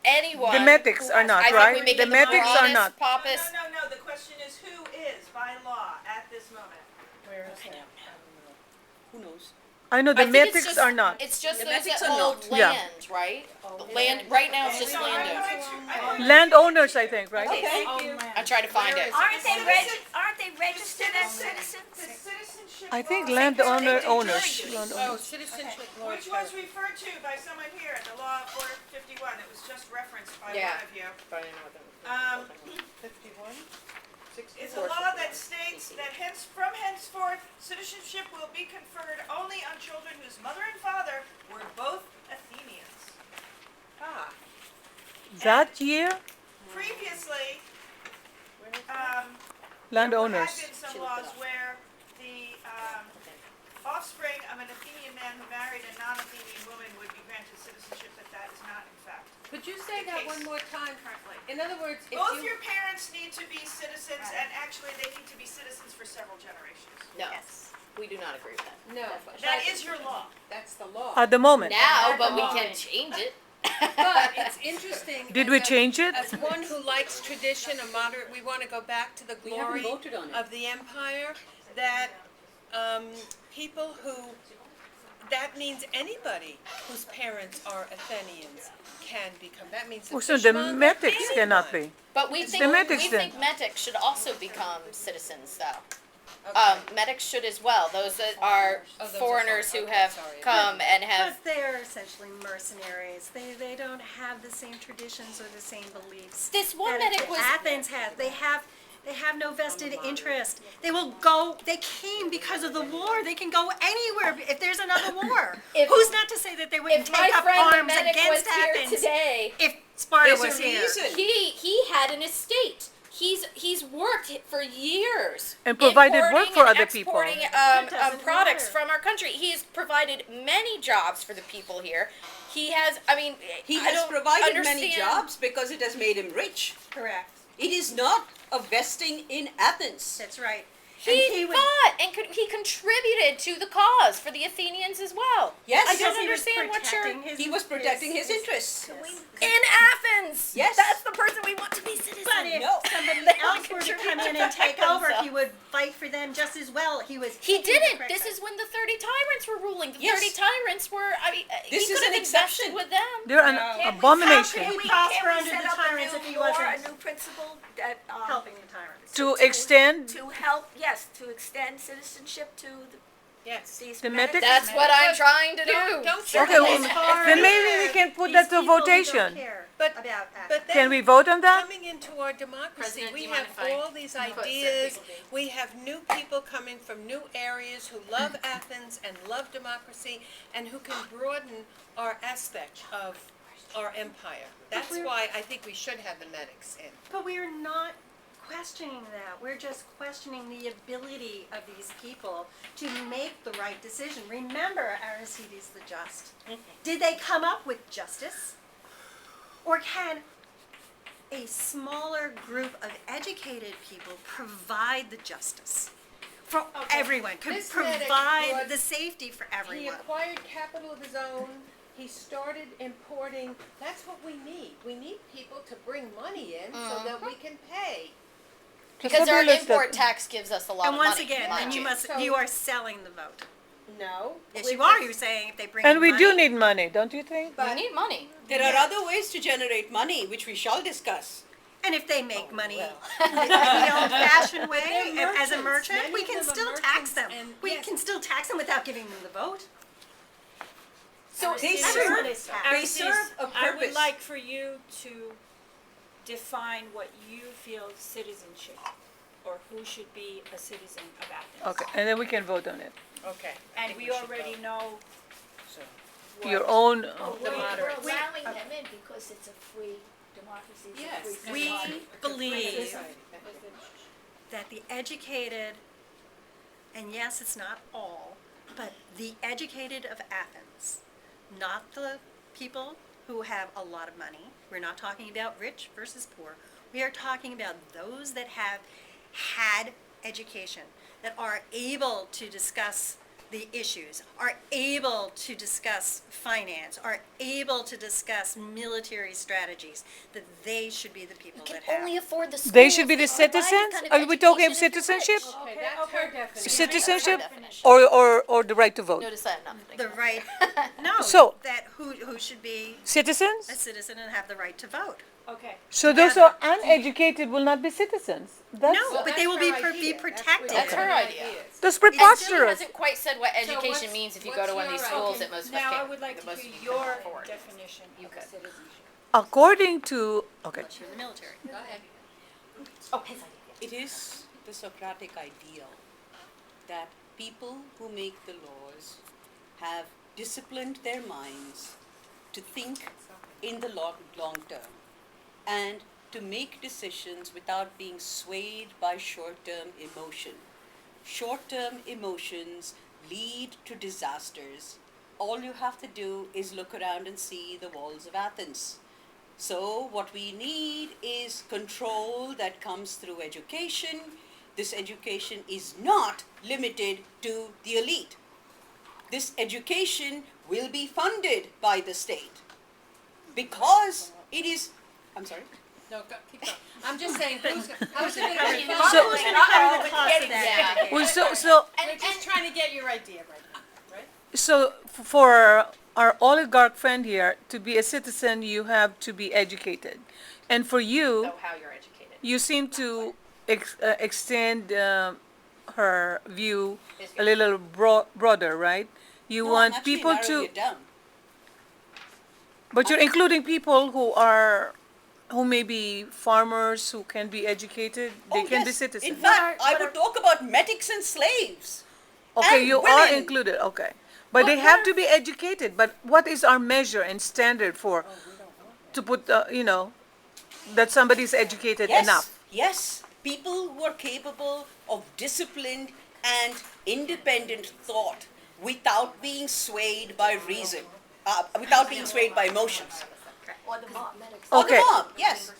anyone. The medics who are has- not, I think right? we make The it medics are broadest, not. Pompous. No, the question is who is by law at this moment? Who knows? I know the I think it's metrics just- are not. It's just The those metrics that are hold not. Yeah. land, right? Land, right now it's just landowners. Landowners, I think, right? Okay. I tried to find it. Aren't they registered as citizens? The citizenship I think law, owners. Oh, Landowners. citizenship law. which was referred to by someone here, the law 451, it was just referenced by Yeah. one of you. Um, 51? It's a law that states that from henceforth, citizenship will be conferred only on children whose mother and father were both Athenians. That year, Previously, landowners. there had been some laws where the offspring of an Athenian man who married a non-Athenian woman would be granted citizenship, but that is not in fact. Could you say that one more time? Currently. In other words, if Both you, your parents need to be citizens, and actually they need to be citizens for several generations. no, we do not agree with that. no, That is your law. that's the law. At the moment. Now, but we can change it. But it's interesting. Did as we a- change it? As one who likes tradition, a moderate, we want to go back to the We haven't glory voted on it. of the empire, that people who, that means anybody whose parents are Athenians can become, that means the Also, the fishmonger, metrics cannot anyone. be. But we the think, medics we then. think medics should also become citizens though. Okay. Medics should as well, those that are Oh, those are foreigners who foreign. have Okay, sorry. come and have, But they're essentially mercenaries. They don't have the same traditions or the same beliefs. this one that medic was, Athens has. They have no vested interest. They came because of the war. They can go anywhere if there's another war. If- Who's not to say that they wouldn't if my take up friend the arms medic was against here Athens today, if Sparta There's was a here? reason. he had an estate. He's worked for years. And provided work importing for and other people. exporting, doesn't products matter. from our country. He's provided many jobs for the people here. He has, I mean, He I has don't provided many understand- jobs because it has made him rich. Correct. It is not a vesting in Athens. That's right. He fought and he contributed to the cause for the Athenians as well. Yes. I don't Because he was understand what you're protecting He was protecting his interests. in Athens. Yes. That's the person we want to be citizens. But if No. somebody They else don't were to contribute come in to and take protect over, he themselves. would fight for them just as well. He was. He taking the didn't. correct This side. is when the 30 tyrants were ruling. The Yes. 30 tyrants were, I mean, This he is could have an invested exception. with them. They're an abomination. Can we prosper under the tyrants if he wasn't A new principle that, helping the tyrants? To extend to help, yes, to extend citizenship to Yes. these The medics. medics? That's what I'm trying to do. Don't Okay, well, As far then as maybe we can put these that to people who don't votation. care But- about Athens. But then, Can we vote on that? coming into our democracy, President, do we you mind have if I all these put certain ideas. people in? We have new people coming from new areas who love Athens and love democracy and who can broaden our aspect of our empire. That's why I think we should have the medics in. But we're not questioning that. We're just questioning the ability of these people to make the right decision. Remember, Aristides the Just. Did they come up with justice? Or can a smaller group of educated people provide the justice for everyone? Could This medic provide brought- the safety for He everyone? acquired capital of his own. He started importing. That's what we need. We need people to bring money in so that we can pay. Because our Isabel is the- import tax gives us a lot And of once money. again, mind then you. you are selling the vote. No. Yes, with you are. this- You're saying if they bring And in we do money- need money, don't you think? We need money. There are other ways to generate money, which we shall discuss. And if they make money well. the old-fashioned way, They're as a merchants. merchant, Many we of can them are still tax merchants, them. and We yes. can still tax them without giving them the vote. So They Everyone serve, is taxed. they serve a I would purpose. like for you to define what you feel citizenship, or who should be a citizen of Athens. Okay, and then we can vote on it. Okay. I And think we should already vote. know So, what. Your own, We're moderates. allowing them in because it's a free democracy, it's a Yes. free We society. believe Society. that the educated, and yes, it's not all, but the educated of Athens, not the people who have a lot of money. We're not talking about rich versus poor. We are talking about those that have had education, that are able to discuss the issues, are able to discuss finance, are able to discuss military strategies, that they should be the people Can that have. only afford the schools. They should be the that provide citizens? kind of Are we talking of education if you're citizenship? rich. Okay, that's her definition. Citizenship definition. or the right to vote? Notice that enough. The right, no, So- that who should be a Citizens? citizen and have the right to vote. Okay. So those who are uneducated will not be citizens. That's, No, but they will be be protected. That's her idea. that's And Julie preposterous. hasn't quite said what education what's- means if you what's go to one of your these idea? schools that most of us Now I can't. would like that to most hear of you your can't afford. definition You of could. citizenship. According to, okay, Unless you're in the military. Oh, his idea. It is the Socratic ideal that people who make the laws have disciplined their minds to think in the long term and to make decisions without being swayed by short-term emotion. Short-term emotions lead to disasters. All you have to do is look around and see the walls of Athens. So what we need is control that comes through education. This education is not limited to the elite. This education will be funded by the state because it is, I'm sorry? No, keep going. I'm just saying, how's it gonna be So- Who's gonna cover the cost of that? Yeah. well, so We're just trying to get your idea right now, right? So for our oligarch friend here, to be a citizen, you have to be educated. And for you, So how you're educated. you seem to extend her view a little broader, right? You No, I'm want actually people narrowing to, it down. but you're including people who may be farmers, who can be educated, they Oh, can be yes. citizens. In fact, I would talk about medics and slaves. Okay, and you are women. included, okay. But they have to be educated, but what is our measure and standard for, to put, that somebody's educated Yes, enough? yes, people who are capable of disciplined and independent thought without being swayed by reason, without being swayed by emotions. Or the mob. Or the Okay. mob, yes.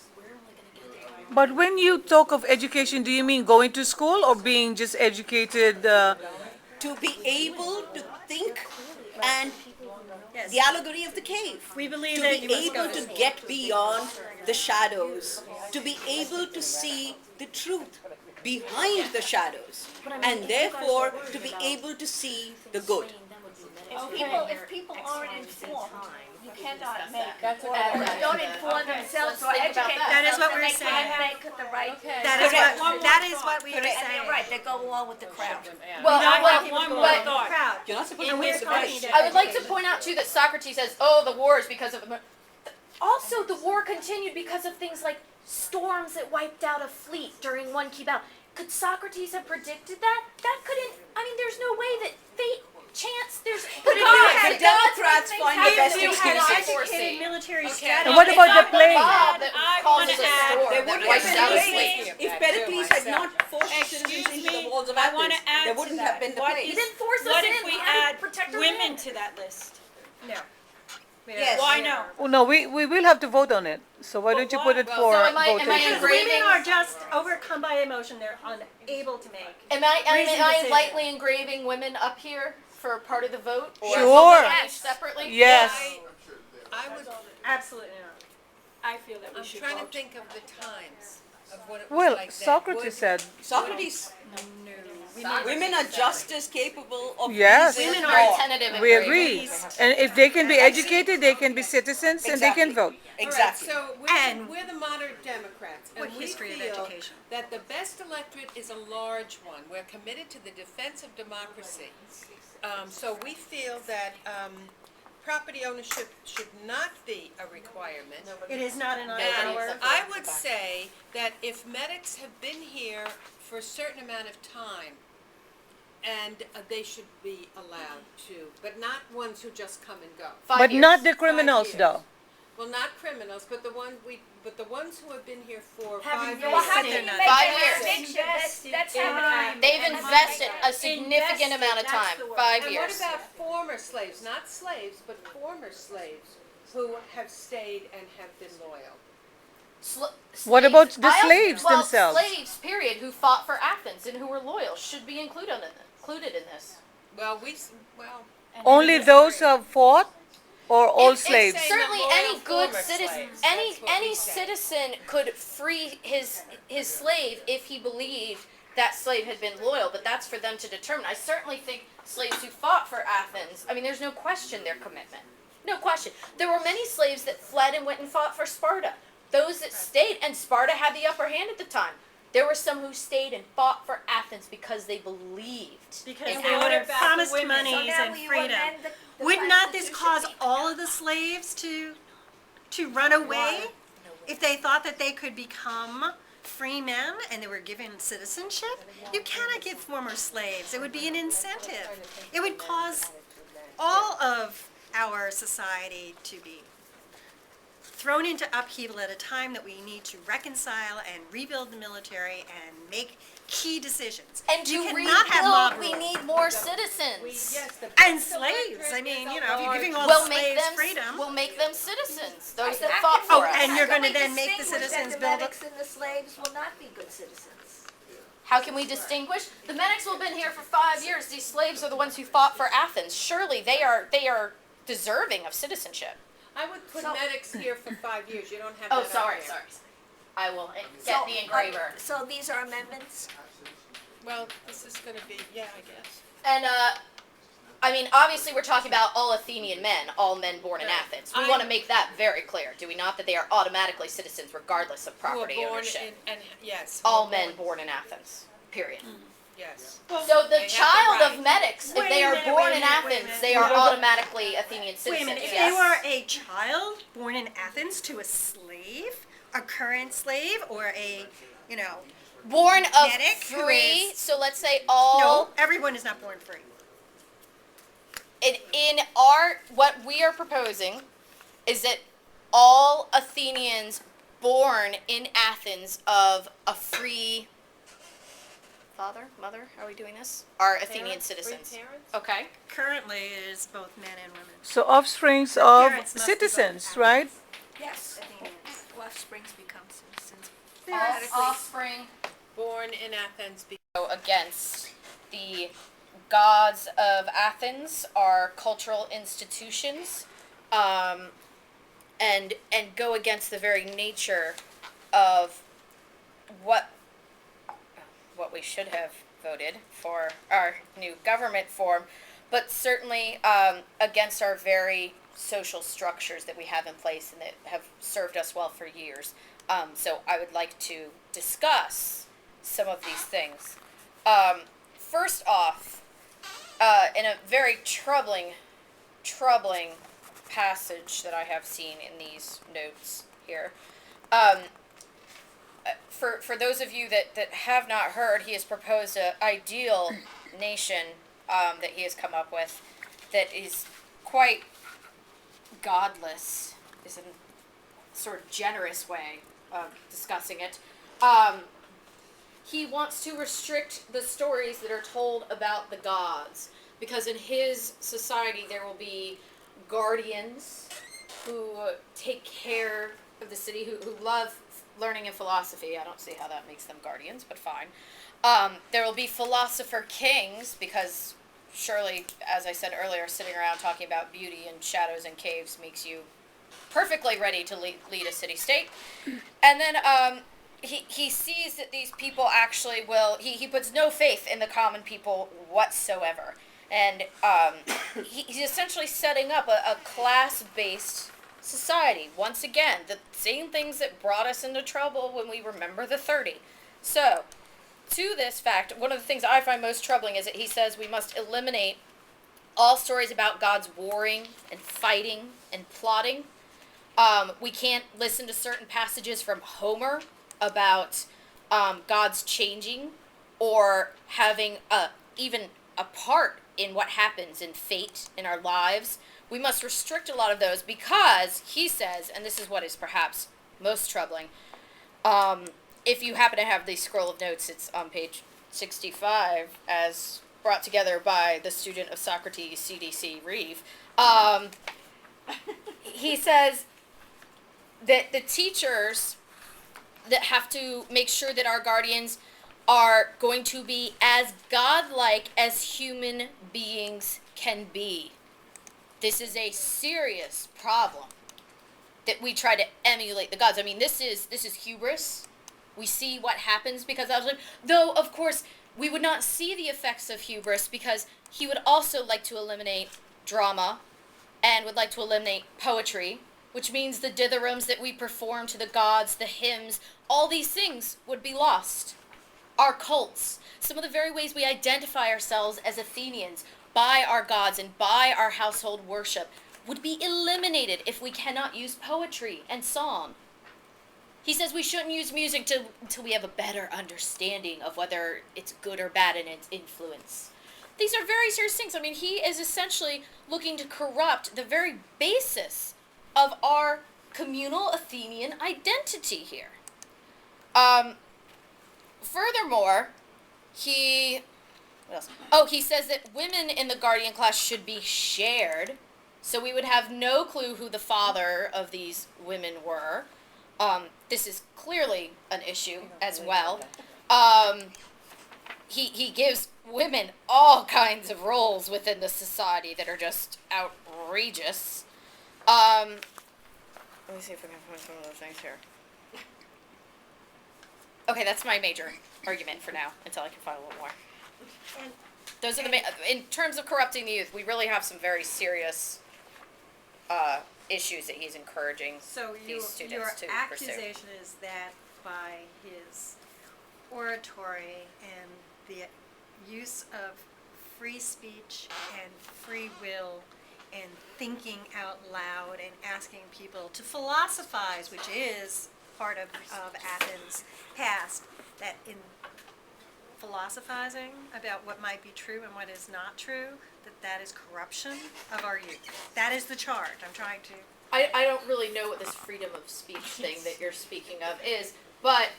But when you talk of education, do you mean going to school or being just educated? To be able to think and Yes. the allegory of the cave. We believe To that be you must go able to to school. get beyond the shadows, to be able to see the truth behind the shadows, and therefore to be able to see the good. If people aren't informed, you cannot make, That's or okay. don't inform themselves or Let's think about educate that. That is what themselves, we're then they can't saying. make the right. That is Correct. what we were And saying. they're right, they go along with the crowd. Well, I well, have one more but thought. Proud. You're not supposed And to we're miss the talking best. to- I would like to point out too that Socrates says, "Oh, the war is because of." Also, the war continued because of things like storms that wiped out a fleet during one key battle. Could Socrates have predicted that? That couldn't. I mean, there's no way that fate, chance. There's But if you had Democrats find the best If you had excuses. educated military And strategy. what about the plane? mob that I causes wanna a add- storm There that wouldn't wipes have out a been fleet. slaves if Pericles had not forced the citizens into the walls of I Athens. wanna add There to wouldn't that. have been the What place. He didn't force us What in. if we How do you add protect our women men? to that list? No. Yes. Why no? Oh, no, we will have to vote on it. So why don't you put it for So am I votation? Because women engraving- are just overcome by emotion, they're unable to make. Am I Reasoned decision. lightly engraving women up here for part of the vote? Or Sure. something each separately? Yes. I was, Absolutely not. I feel that we I'm should trying to vote. think of the times of what it was Well, like then. Socrates said, Socrates, women are just as capable of Yes. reason Women as are law. tentative we engraving. agree. And if they can be educated, they can be citizens and they can Exactly. vote. Exactly. All right, so And- we're the modern Democrats, What and we history of feel education? that the best electorate is a large one. We're committed to the defense of democracy. So we feel that property ownership should not be a requirement. It is not an And hour. I would say that if medics have been here for a certain amount of time, and they should be allowed to, but not ones who just come and go. 5 But years. not the criminals years. though. Well, not criminals, but the ones who have been here for Haven't 5 been years. Well, how can They're you not- make 5 that years. distinction? That's happening. They've invested a significant amount of time, 5 And years. what about former slaves, not slaves, but former slaves who have stayed and have been loyal? What about the slaves well, themselves? slaves, period, who fought for Athens and who were loyal should be included in this. Well, Only those who have fought, or all It's slaves? saying- Certainly, loyal any good former citizen, slaves, any that's what we any say. citizen could free his slave if he believed that slave had been loyal. But that's for them to determine. I certainly think slaves who fought for Athens. I mean, there's no question their commitment. No question. There were many slaves that fled and went and fought for Sparta. Those that stayed, and Sparta had the upper hand at the time. There were some who stayed and fought for Athens because they believed. Because in they Athens. were about the promised women? monies So now and will you freedom. amend the Would not this cause Constitution? all of the slaves to run away if they thought that they could become free men and they were given citizenship? You cannot give former slaves. It would be an incentive. It would cause all of our society to be thrown into upheaval at a time that we need to reconcile and rebuild the military and make key decisions. And You to cannot have mob rebuild, we rule. need more citizens. Yes, the And Bill of slaves, Rights I mean, is a you know, if you're giving all We'll the make slaves them. freedom. We'll make them citizens. Those that How fought can for we- us. and you're how can gonna we then make the distinguish that citizens the build a- medics and the slaves will not be good citizens? How can we distinguish? The medics will have been here for 5 years. These slaves are the ones who fought for Athens. Surely they are deserving of citizenship. I would put So- medics here for 5 years. You don't have Oh, that on sorry, there. sorry. I will get So, the engraver. So these are amendments? Well, this is gonna be, yeah, I guess. And I mean, obviously, we're talking about all Athenian men, all men born in Right. Athens. We want to make that very clear, do we not? That they are automatically citizens regardless of Who are property born ownership. in, and, yes. who All are men born in Athens. Period. Yes. So the They have the child right. of medics, if Wait they a are minute, born wait a in minute, wait a Athens, minute. they are automatically Athenian citizens. Wait a minute, if yes. they were a child born in Athens to a slave, a current slave, or a, you know, born of medic who free, is- so let's say all no, everyone is not born free. in our what we are proposing is that all Athenians born in Athens of a free father, mother, how are we doing this? Are Athenian Parents, free citizens. parents? Okay. Currently, it is both men and women. So offsprings of parents must be citizens, both right? Yes. Athenians. Offsprings become citizens. Offspring Born in Athens. go against the gods of Athens, our cultural institutions, and go against the very nature of what we should have voted for our new government form, but certainly against our very social structures that we have in place and that have served us well for years. So I would like to discuss some of these things. First off, in a very troubling passage that I have seen in these notes here, for those of you that have not heard, he has proposed an ideal nation that he has come up with that is quite godless, is a sort of generous way of discussing it. He wants to restrict the stories that are told about the gods, because in his society there will be guardians who take care of the city, who love learning and philosophy. I don't see how that makes them guardians, but fine. There will be philosopher kings, because surely, as I said earlier, sitting around talking about beauty and shadows and caves makes you perfectly ready to lead a city-state. And then he sees that these people actually will, he puts no faith in the common people whatsoever. And he's essentially setting up a class-based society. Once again, the same things that brought us into trouble when we remember the 30. So, to this fact, one of the things I find most troubling is that he says we must eliminate all stories about gods warring and fighting and plotting. We can't listen to certain passages from Homer about gods changing or having even a part in what happens in fate in our lives. We must restrict a lot of those because he says, and this is what is perhaps most troubling, if you happen to have the scroll of notes, it's on page 65, as brought together by the student of Socrates, CDC Reeve. He says that the teachers that have to make sure that our guardians are going to be as godlike as human beings can be. This is a serious problem that we try to emulate the gods. I mean, this is hubris. We see what happens because of it. Though, of course, we would not see the effects of hubris because he would also like to eliminate drama and would like to eliminate poetry, which means the dithyrambs that we perform to the gods, the hymns, all these things would be lost. Our cults, some of the very ways we identify ourselves as Athenians by our gods and by our household worship would be eliminated if we cannot use poetry and song. He says we shouldn't use music until we have a better understanding of whether it's good or bad in its influence. These are very serious things. I mean, he is essentially looking to corrupt the very basis of our communal Athenian identity here. Furthermore, what else? Oh, he says that women in the guardian class should be shared, so we would have no clue who the father of these women were. This is clearly an issue as well. He gives women all kinds of roles within the society that are just outrageous. Let me see if I can find some of those things here. Okay, that's my major argument for now, until I can find a little more. Those are the main, in terms of corrupting the youth, we really have some very serious issues that he's encouraging So these your students to pursue. accusation is that by his oratory and the use of free speech and free will and thinking out loud and asking people to philosophize, which is part of Athens' past, that in philosophizing about what might be true and what is not true, that is corruption of our youth. That is the charge I'm trying to. I don't really know what this freedom of speech thing that you're speaking of is, but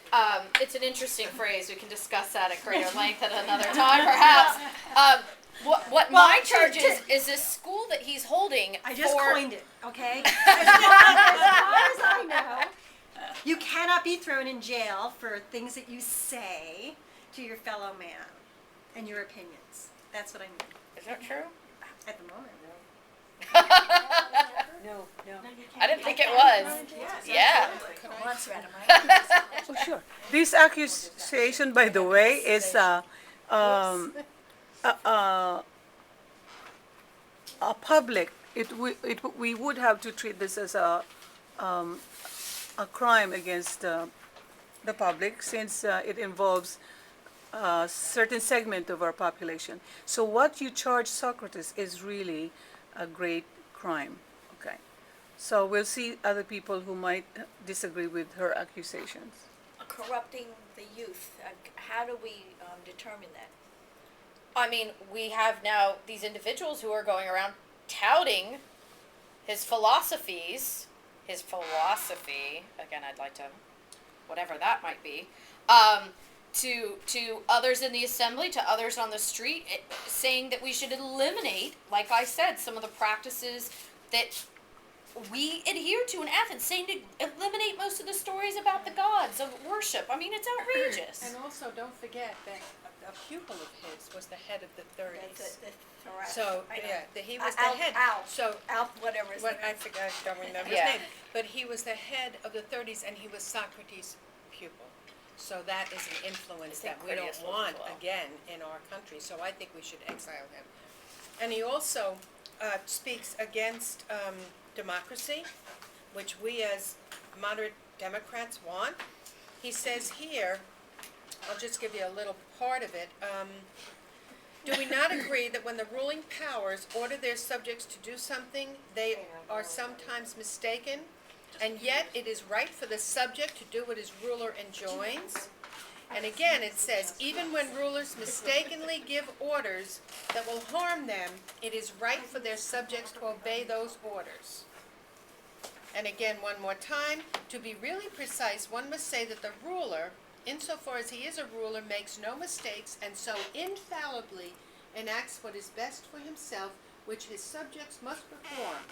it's an interesting phrase. We can discuss that at greater length at another time, perhaps. What my charge is this school that he's holding. I just for, coined it, okay? As far as I know, you cannot be thrown in jail for things that you say to your fellow man and your opinions. That's what I mean. Is that true? At the moment, No. I didn't think it was. Yeah. Oh, sure. This accusation, by the way, is a public. We would have to treat this as a crime against the public, since it involves a certain segment of our population. So what you charge Socrates is really a great crime. Okay. So we'll see other people who might disagree with her accusations. Corrupting the youth, how do we determine that? I mean, we have now these individuals who are going around touting his philosophy, again, I'd like to, whatever that might be, to others in the assembly, to others on the street, saying that we should eliminate, like I said, some of the practices that we adhere to in Athens, saying to eliminate most of the stories about the gods of worship. I mean, it's outrageous. And also, don't forget that a pupil of his was the head of the 30s. Correct. So, I know. yeah, he was the head. So, Whatever his what name I forgot, I don't remember Yeah. his name, but he was the head of the 30s, and he was Socrates' pupil. So that is an influence I think that we Critias don't was want as well. again in our country. So I think we should exile him. And he also speaks against democracy, which we as moderate Democrats want. He says here, I'll just give you a little part of it. Do we not agree that when the ruling powers order their subjects to do something, they are sometimes mistaken? And yet it is right for the subject to do what his ruler enjoins? And again, it says, even when rulers mistakenly give orders that will harm them, it is right for their subjects to obey those orders. And again, one more time, to be really precise, one must say that the ruler, insofar as he is a ruler, makes no mistakes, and so infallibly enacts what is best for himself, which his subjects must perform.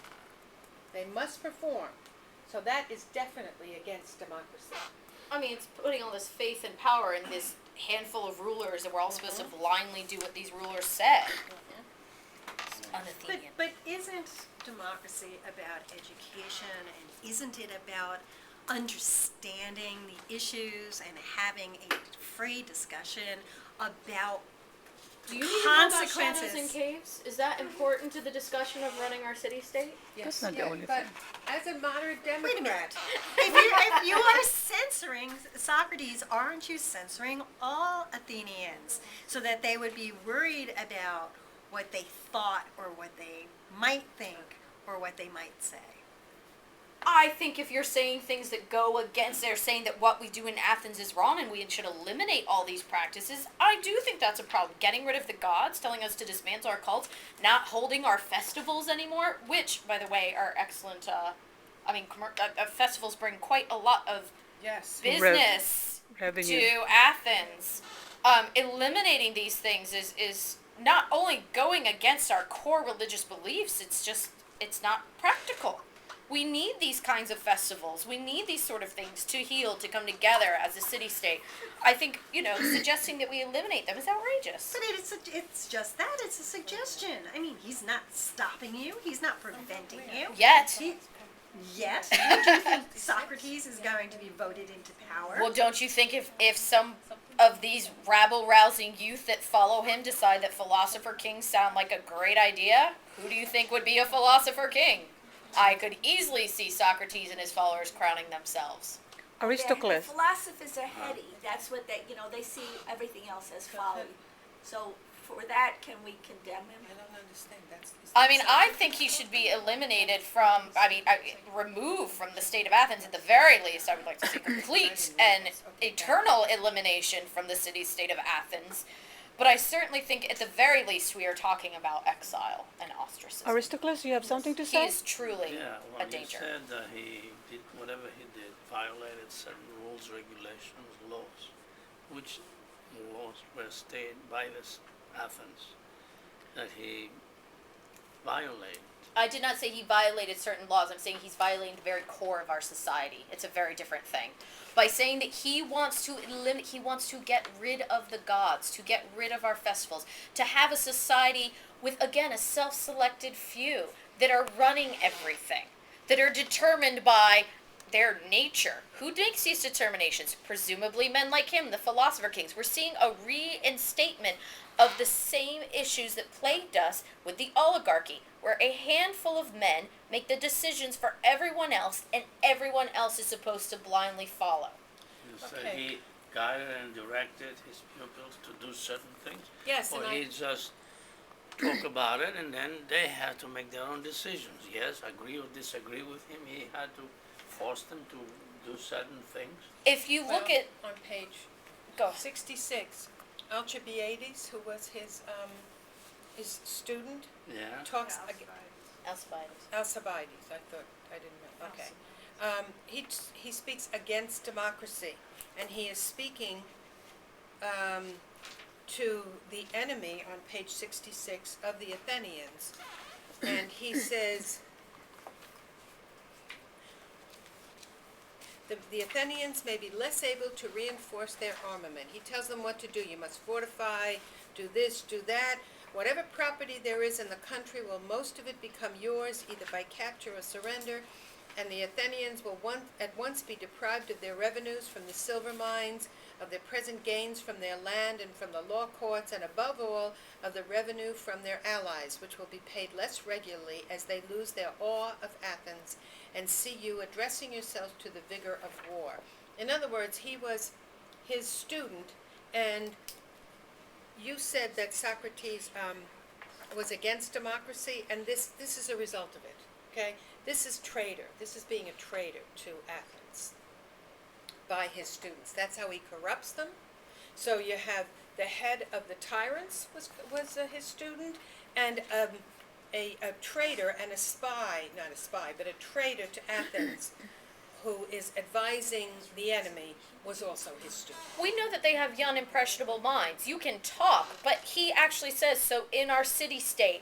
They must perform. So that is definitely against against democracy. I mean, it's putting all this faith and power in this handful of rulers, and we're all supposed to blindly do what these rulers said. It's un-Athenian. But isn't democracy about education, and isn't it about understanding the issues and having a free discussion about Do you need to know about consequences? shadows and caves? Is that important to the discussion of running our city-state? That's not the Yeah, only but thing. as a moderate Wait a minute. Democrat, If you are censoring Socrates, aren't you censoring all Athenians so that they would be worried about what they thought or what they might think or what they might say? I think if you're saying things that go against, they're saying that what we do in Athens is wrong and we should eliminate all these practices, I do think that's a problem. Getting rid of the gods, telling us to dismantle our cults, not holding our festivals anymore, which, by the way, are excellent. Festivals bring quite a lot of yes. business Revenue. to Athens. Eliminating these things is not only going against our core religious beliefs, it's not practical. We need these kinds of festivals. We need these sort of things to heal, to come together as a city-state. I think, suggesting that we eliminate them is outrageous. But it's just that. It's a suggestion. I mean, he's not stopping you. He's not preventing you. Yet. Yet. Do you think Socrates is going to be voted into power? Well, don't you think if some of these rabble-rousing youth that follow him decide that philosopher kings sound like a great idea, who do you think would be a philosopher king? I could easily see Socrates and his followers crowning themselves. Aristocles. Yeah, philosophers are heady. That's what they see everything else as folly. So for that, can we condemn him? I don't understand. I think he should be eliminated from, removed from the state of Athens at the very least. I would like to see complete and eternal elimination from the city-state of Athens. But I certainly think at the very least we are talking about exile and ostracism. Aristocles, you have something to He say? is truly Yeah, a well, he danger. said that he did whatever he did, violated certain rules, regulations, laws, which laws were stated by this Athens that he violated. I did not say he violated certain laws. I'm saying he's violating the very core of our society. It's a very different thing. By saying that he wants to get rid of the gods, to get rid of our festivals, to have a society with, again, a self-selected few that are running everything, that are determined by their nature. Who makes these determinations? Presumably men like him, the philosopher kings. We're seeing a reinstatement of the same issues that plagued us with the oligarchy, where a handful of men make the decisions for everyone else, and everyone else is supposed to blindly follow. You say he guided and directed his pupils to do certain things? Yes, Or and he just talk about it and then they have to make their own decisions? Yes, agree or disagree with him, he had to force them to do certain things? If you look at, on page go. 66, Alcibiades, who was his student, Yeah. talks Alcibiades. Alcibiades. I didn't know. Okay. He speaks against democracy, and he is speaking to the enemy on page 66 of the Athenians, and he says, the Athenians may be less able to reinforce their armament. He tells them what to do. You must fortify, do this, do that. Whatever property there is in the country will most of it become yours, either by capture or surrender, and the Athenians will at once be deprived of their revenues from the silver mines, of their present gains from their land and from the law courts, and above all, of the revenue from their allies, which will be paid less regularly as they lose their awe of Athens and see you addressing yourselves to the vigor of war. In other words, he was his student, and you said that Socrates was against democracy, and this is a result of it, okay? This is traitor. This is being a traitor to Athens by his students. That's how he corrupts them. So you have the head of the tyrants was his student, and a traitor and a spy, not a spy, but a traitor to Athens, who is advising the enemy, was also his student. We know that they have young, impressionable minds. You can talk, but he actually says, so in our city-state,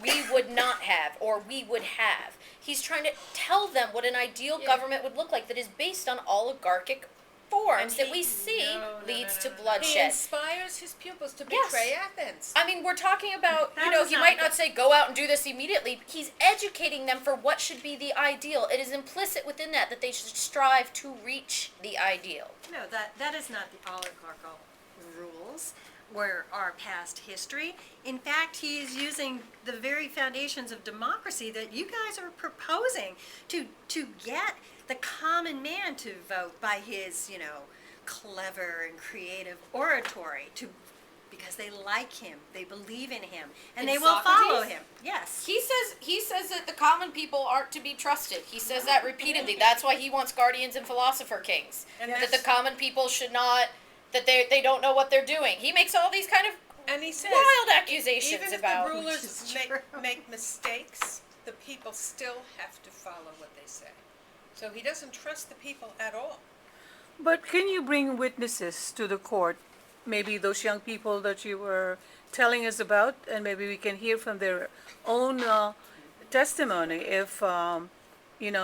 we would not have, or we would have. He's trying to tell them what an ideal government would look like that is based on oligarchic forms that we see leads to He bloodshed. inspires his pupils to Yes. betray Athens. I mean, we're talking about, That you know, was he not might the- not say go out and do this immediately. He's educating them for what should be the ideal. It is implicit within that they should strive to reach the ideal. No, that is not the oligarchical rules or our past history. In fact, he is using the very foundations of democracy that you guys are proposing to get the common man to vote by his, clever and creative oratory because they like him, they believe in him, and And they will follow Socrates? him. Yes. He says that the common people aren't to be trusted. He says that repeatedly. That's why he wants guardians and philosopher kings. That the common people should not, that they don't know what they're doing. He makes all these kind of And he says, wild accusations even if about. the rulers is make, true. make mistakes, the people still have to follow what they say. So he doesn't trust the people at all. But can you bring witnesses to the court? Maybe those young people that you were telling us about, and maybe we can hear from their own testimony if,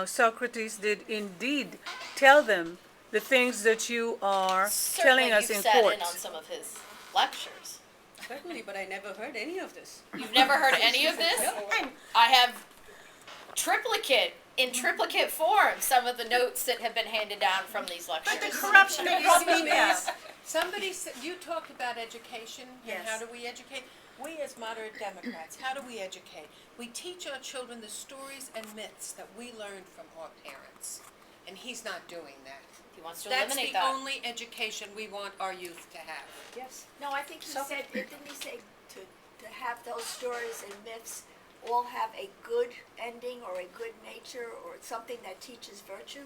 Socrates did indeed tell them the things that you are telling Certainly us you've in sat court. in on some of his lectures. Certainly, but I never heard any of this. You've never heard any of this? I have in triplicate form, some of the notes that have been handed down from these But the lectures. corruption that you speak Yes. of. Somebody said, you talked about education and how Yes. do we educate? We as moderate Democrats, how do we educate? We teach our children the stories and myths that we learned from our parents. And he's not doing that. He wants to That's eliminate the that. only education we want our youth to have. Yes. No, I think he said, didn't he say to have those stories and myths all have a good ending or a good nature or something that teaches virtue?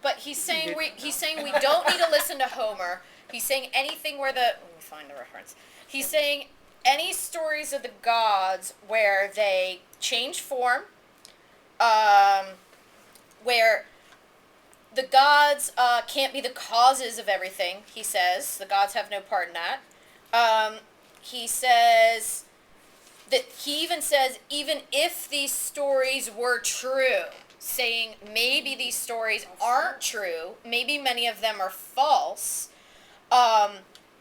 But he's saying we don't need to listen to Homer. He's saying anything where let me find the reference. He's saying any stories of the gods where they change form, where the gods can't be the causes of everything, he says. The gods have no part in that. He says that he even says, even if these stories were true, saying maybe these stories aren't true, maybe many of them are false,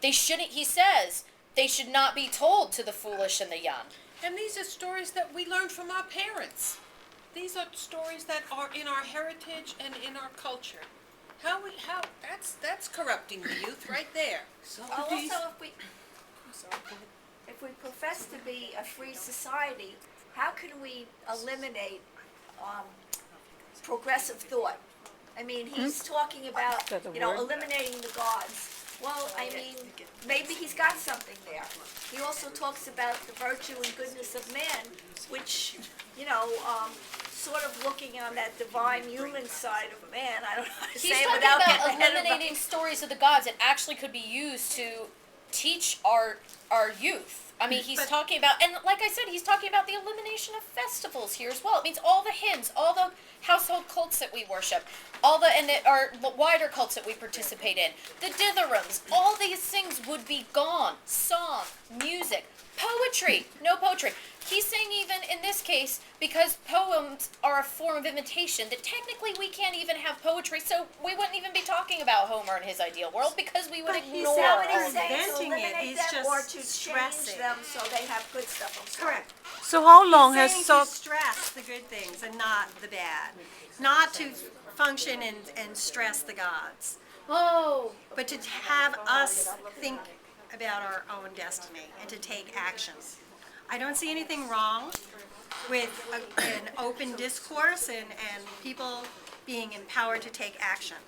they shouldn't, he says, they should not be told to the foolish and the young. And these are stories that we learned from our parents. These are stories that are in our heritage and in our culture. That's corrupting the youth right there. Also, if we profess to be a free society, how can we eliminate progressive thought? I mean, he's talking about, Is that a word? eliminating the gods. Well, I mean, maybe he's got something there. He also talks about the virtue and goodness of man, which, sort of looking on that divine human side of man. I don't know how to He's say it talking without about getting ahead of eliminating stories of the gods that actually could be used to teach our youth. I mean, he's talking about, and like I said, he's talking about the elimination of festivals here as well. It means all the hymns, all the household cults that we worship, our wider cults that we participate in, the dithyrambs, all these things would be gone. Song, music, poetry, no poetry. He's saying even in this case, because poems are a form of imitation, that technically we can't even have poetry, so we wouldn't even be talking about Homer and his ideal world because we would But he's ignore Is that what all he's of saying? To Inventing it, eliminate he's them just or to change stressing. them so they have good stuff? I'm sorry. Correct. So how long has Saying Soc- to stress the good things and not the bad. Not to function and stress the gods, Oh, but to have us think about our own destiny and to take action. I don't see anything wrong with an open discourse and people being empowered to take action.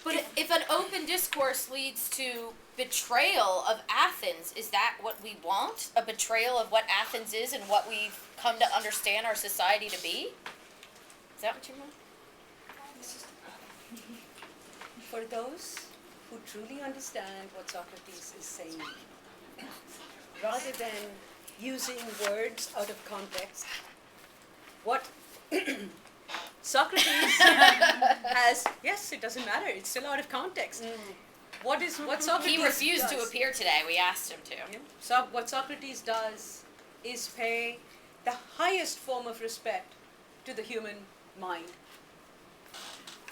but if an open discourse leads to betrayal of Athens, is that what we want? A betrayal of what Athens is and what we've come to understand our society to be? Is that what you want? For those who truly understand what Socrates is saying, rather than using words out of context, what Socrates has, yes, it doesn't matter, it's still out of context. What Socrates He refused to does- appear today. We asked him to. So what Socrates does is pay the highest form of respect to the human mind.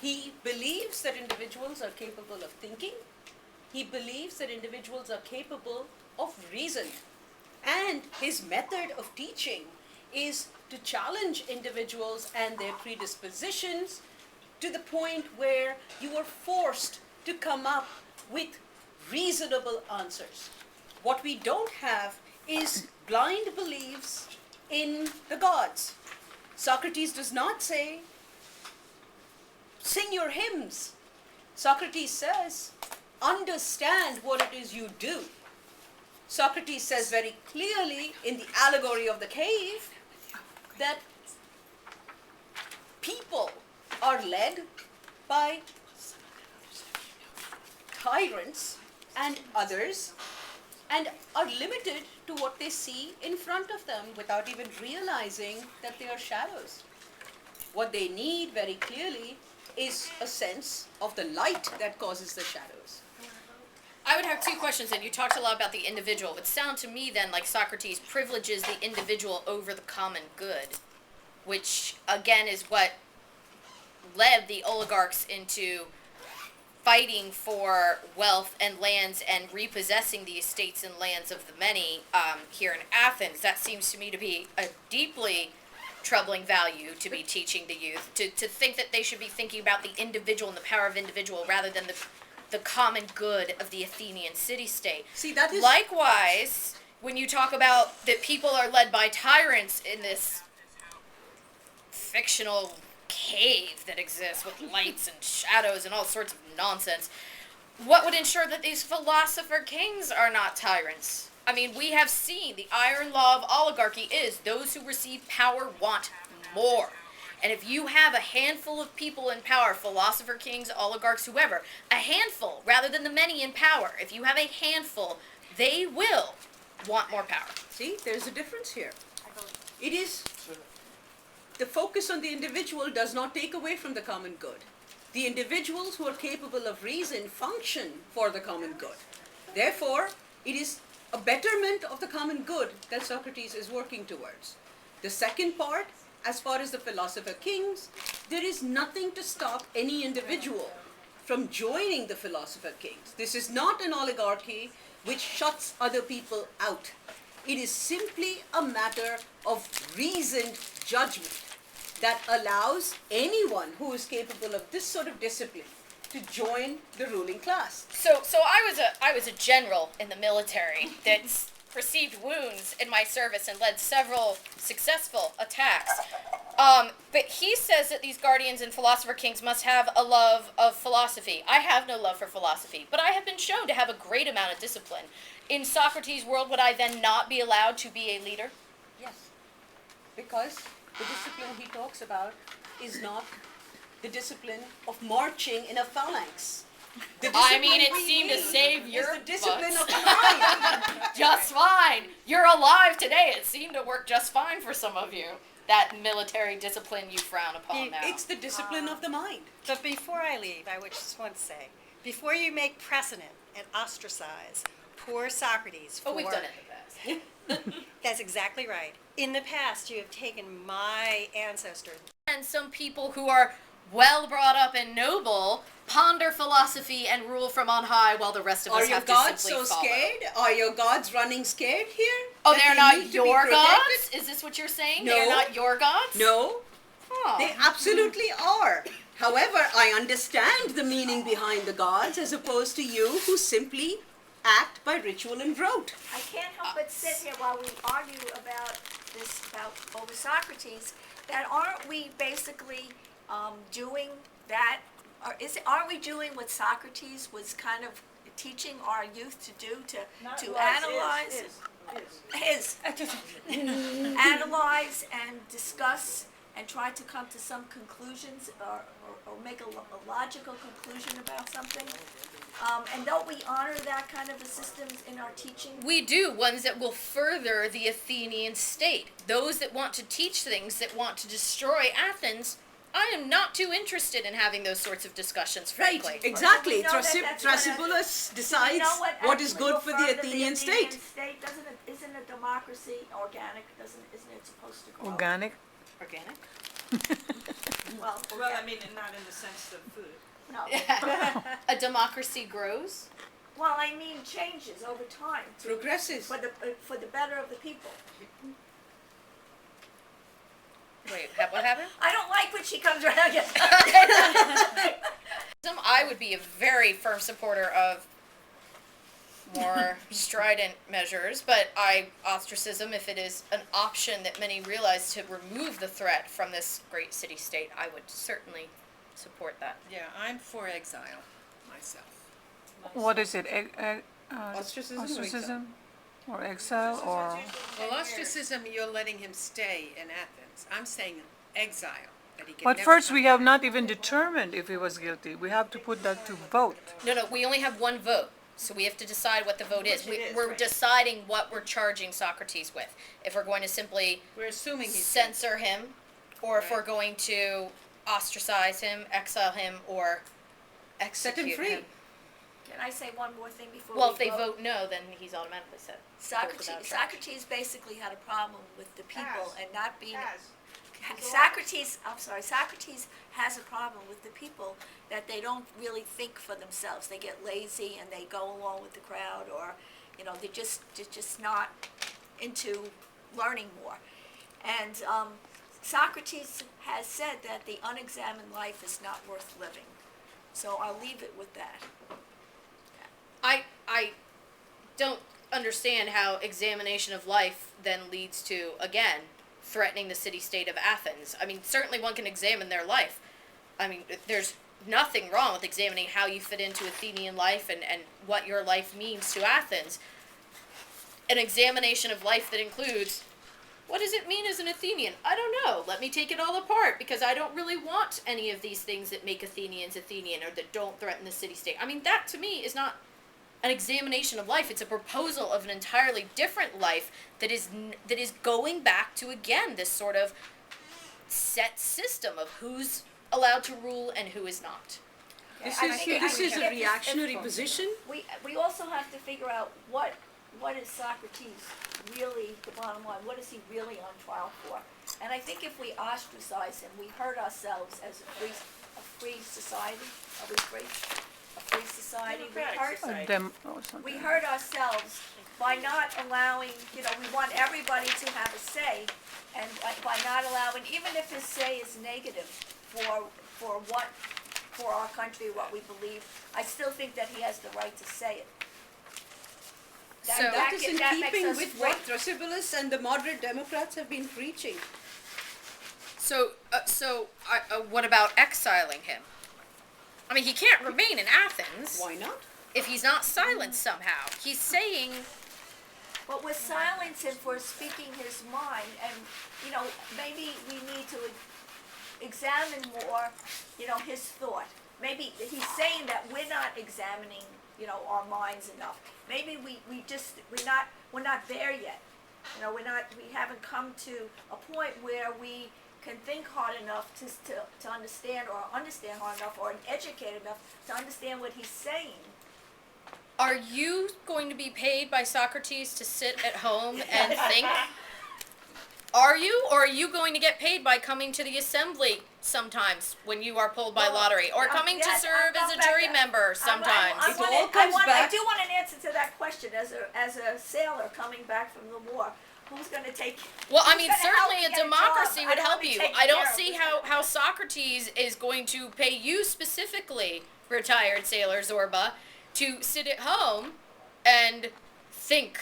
He believes that individuals are capable of thinking. He believes that individuals are capable of reason. And his method of teaching is to challenge individuals and their predispositions to the point where you are forced to come up with reasonable answers. What we don't have is blind beliefs in the gods. Socrates does not say, sing your hymns. Socrates says, understand what it is you do. Socrates says very clearly in the allegory of the cave that people are led by tyrants and others and are limited to what they see in front of them without even realizing that they are shadows. What they need very clearly is a sense of the light that causes the shadows. I would have two questions, and you talked a lot about the individual. It would sound to me then like Socrates privileges the individual over the common good, which again is what led the oligarchs into fighting for wealth and lands and repossessing the estates and lands of the many here in Athens. That seems to me to be a deeply troubling value to be teaching the youth, to think that they should be thinking about the individual and the power of individual rather than the common good of the Athenian city-state. See, that is... Likewise, when you talk about that people are led by tyrants in this fictional cave that exists with lights and shadows and all sorts of nonsense, what would ensure that these philosopher kings are not tyrants? I mean, we have seen the iron law of oligarchy is those who receive power want more. And if you have a handful of people in power, philosopher kings, oligarchs, whoever, a handful rather than the many in power, if you have a handful, they will want more power. See, there's a difference here. It is, the focus on the individual does not take away from the common good. The individuals who are capable of reason function for the common good. Therefore, it is a betterment of the common good that Socrates is working towards. The second part, as far as the philosopher kings, there is nothing to stop any individual from joining the philosopher kings. This is not an oligarchy which shuts other people out. It is simply a matter of reasoned judgment that allows anyone who is capable of this sort of discipline to join the ruling class. So I was a general in the military that received wounds in my service and led several successful attacks. But he says that these guardians and philosopher kings must have a love of philosophy. I have no love for philosophy, but I have been shown to have a great amount of discipline. In Socrates' world, would I then not be allowed to be a leader? Yes, because the discipline he talks about is not the discipline of marching in a phalanx. I mean, it seemed to save your the discipline butts. of the mind. Just fine. You're alive today. It seemed to work just fine for some of you. That military discipline you frown upon now. It's the discipline of the mind. But before I leave, I would just want to say, before you make precedent and ostracize poor Socrates for... Oh, we've done it in the past. That's exactly right. In the past, you have taken my ancestors. And some people who are well brought up and noble ponder philosophy and rule from on high while the rest of us have to simply follow. Are your gods so scared? Are your gods running scared here? Oh, That they're they not need to be your protected? gods? Is this what you're saying? No. They're not your gods? No, Huh. they absolutely are. However, I understand the meaning behind the gods as opposed to you who simply act by ritual and rote. I can't help but sit here while we argue about this, about over Socrates, that aren't we basically doing that, or aren't we doing what Socrates was kind of teaching our youth to do, to analyze, analyze and discuss and try to come to some conclusions or make a logical conclusion about something? And don't we honor that kind of a system in our teaching? We do, ones that will further the Athenian state. Those that want to teach things that want to destroy Athens I am not too interested in having those sorts of discussions, Right, frankly. exactly. We know that that's Thrasybulus decides You know what is actually good will for the further Athenian state. Doesn't it, isn't a democracy organic, isn't it supposed to grow? Organic. Organic? Well, Well, I mean, not in the sense of food. no. A democracy grows? Well, I mean, changes over time Progresses. for the better of the people. Wait, what happened? I don't like when she comes around. I would be a very firm supporter of more strident measures, but ostracism, if it is an option that many realize to remove the threat from this great city-state, I would certainly support that. Yeah, I'm for exile myself. What is it? Ostracism or Ostracism? Or exile? Or Well, ostracism, you're letting him stay in Athens. I'm saying exile, that he can but never first come we have not even determined if he was guilty. We have to put that to vote. No, we only have one vote, so we have to decide what the vote is. Which it is, We're right. deciding what we're charging Socrates with. If we're going to simply We're assuming he's censor him, or if Right. we're going to ostracize him, exile him, or Set him execute free. him. Can I say one more thing before Well, we if they go? vote no, then he's automatically set. Socrates basically had a problem with the people Has. and not being. Has. Socrates has a problem with the people that they don't really think for themselves. They get lazy and they go along with the crowd, or, they're just not into learning more. And Socrates has said that the unexamined life is not worth living. So I'll leave it with that. I don't understand how examination of life then leads to, again, threatening the city-state of Athens. I mean, certainly one can examine their life. I mean, there's nothing wrong with examining how you fit into Athenian life and what your life means to Athens. An examination of life that includes, what does it mean as an Athenian? I don't know. Let me take it all apart, because I don't really want any of these things that make Athenians Athenian or that don't threaten the city-state. I mean, that to me is not an examination of life. It's a proposal of an entirely different life that is going back to, again, this sort of set system of who's allowed to rule and who is not. This I is, think- this I is think a if- reactionary position. We also have to figure out what is Socrates really, the bottom line, what is he really on trial for? And I think if we ostracize him, we hurt ourselves as a free society. Are we free? A free society. Democratic society. We hurt ourselves by not allowing, we want everybody to have a say, and by not allowing, even if his say is negative for our country, what we believe, I still think that he has the right to say it. So- That is in that makes keeping us with free. what Thrasybulus and the moderate Democrats have been preaching. So what about exiling him? I mean, he can't remain in Athens Why not? if he's not silenced somehow. He's saying, But we're silencing him for speaking his mind, and, maybe we need to examine more, his thought. Maybe he's saying that we're not examining, our minds enough. Maybe we're not there yet. We haven't come to a point where we can think hard enough to understand, or understand hard enough, or educated enough to understand what he's saying. are you going to be paid by Socrates to sit at home and think? Are you? Or are you going to get paid by coming to the assembly sometimes when you are pulled by lottery? Or coming to Yes, serve as a jury member sometimes? I It all comes I back- do want an answer to that question, as a sailor coming back from the war. Who's gonna take? Well, I who's mean, gonna help certainly me a get job? democracy I would don't help wanna be you. taken I don't care of. see how Socrates is going to pay you specifically, retired sailor Zorba, to sit at home and think.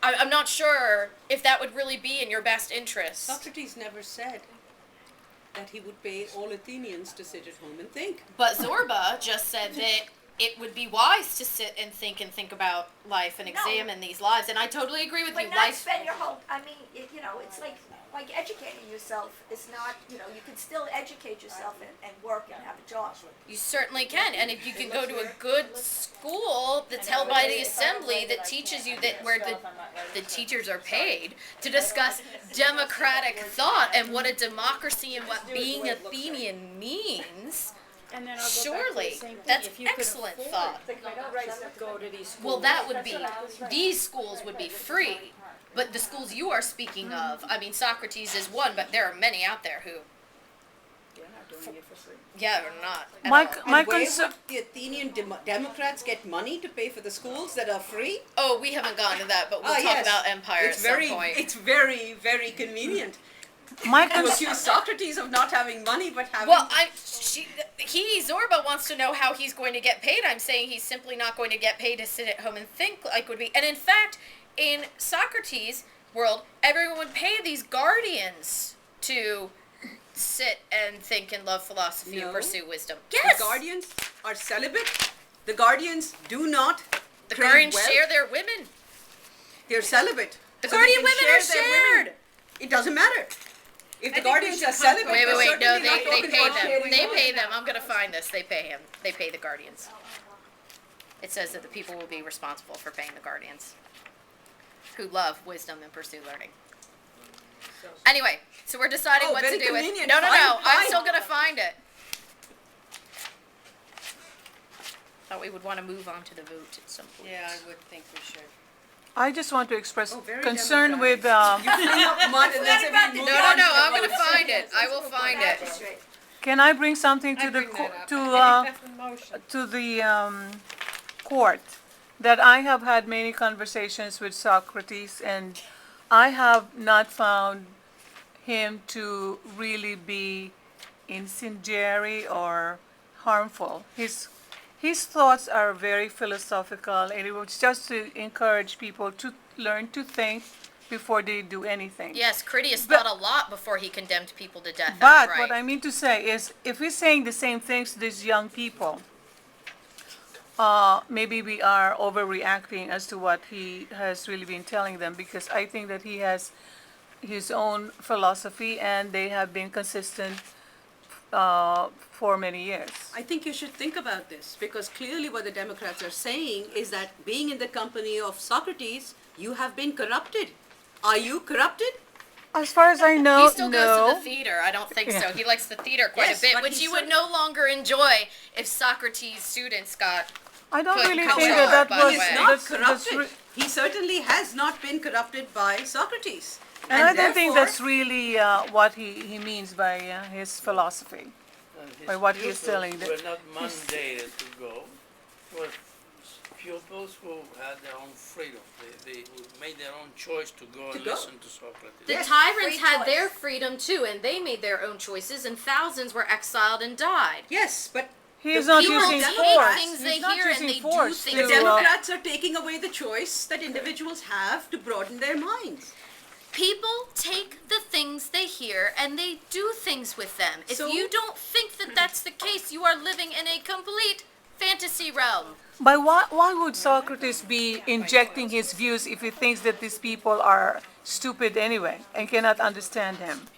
I'm not sure if that would really be in your best interest. Socrates never said that he would pay all Athenians to sit at home and think. But Zorba just said that it would be wise to sit and think about life and examine these lives. And I totally agree with But you. not Life, spend your whole, I mean, you know, it's like educating yourself is not, you know, you can still educate yourself and work and have a job. you certainly can. And if you can go to a good school that's held by the assembly that teaches you that where the teachers are paid to discuss democratic thought and what a democracy and what being Athenian means, And then I'll go back to the surely same thing. that's If you could excellent afford thought. to go to these schools. Well, that would be, these schools would be free, but the schools you are speaking of, I mean, Socrates is one, but there are many out there who, You're not doing it for free. yeah, are not at My, all. my And where concern, would the Athenian Democrats get money to pay for the schools that are free? Oh, we haven't gone to that, but we'll Ah, talk yes. about empire It's at some very, point. it's very, very convenient my to concern, accuse Socrates of not having money but having. Well, Zorba wants to know how he's going to get paid. I'm saying he's simply not going to get paid to sit at home and think like would be. And in fact, in Socrates' world, everyone would pay these guardians to sit and think and love philosophy and No. pursue wisdom. The Yes, guardians are celibate. The guardians do not the trade guardians wealth. share their women. They're celibate. The So they guardian can women share are their women. shared. It doesn't matter. If the think we guardians should are come to- celibate, Wait, they're no, certainly they not talking pay about them. sharing They wealth. pay them. I'm gonna find this. They pay him. They pay the guardians. It says that the people will be responsible for paying the guardians who love wisdom and pursue learning. Anyway, so we're deciding Oh, what to very do with. convenient. No, I'm Fine. still gonna find it. Thought we would want to move on to the vote at some point. Yeah, I would think we should. I just want to express Oh, very concern with, You bring up mud and then say we move No, on to the I'm gonna votes. find it. I will find it. Magistrate. can I bring something to I the, bring co- that up. to, I think that's a motion. to the court, that I have had many conversations with Socrates, and I have not found him to really be incendiary or harmful. His thoughts are very philosophical, and it was just to encourage people to learn to think before they do anything. Yes, Critias But- thought a lot before he condemned people to death But outright. what I mean to say is, if we're saying the same things to these young people, maybe we are overreacting as to what he has really been telling them, because I think that he has his own philosophy and they have been consistent for many years. I think you should think about this, because clearly what the Democrats are saying is that being in the company of Socrates, you have been corrupted. Are you corrupted? As far as I know, He still goes to no. the theater. I don't think so. Yeah. He likes the theater quite Yes, a bit, but which he you would no longer enjoy if Socrates' students got. I don't But really how think so, that by was. the way? He is not that's corrupted. re- He certainly has not been corrupted by Socrates. And I don't think therefore- that's really what he means by his philosophy. And his By what he is pupils telling the- were not mandated to go. It was pupils who had their own freedom. They made their own choice to go and go. listen to Socrates. The Yes, tyrants free had choice. their freedom too, and they made their own choices, and thousands were exiled and died. Yes, but He is The not people using take force. things He's they not hear and using they do force things the to, they Democrats are taking away the choice that individuals have to broaden their minds. People take the things they hear and they do things with them. If So- you don't think that that's the case, you are living in a complete fantasy realm. But why would Socrates be injecting his views if he thinks that these people are stupid anyway and cannot understand him?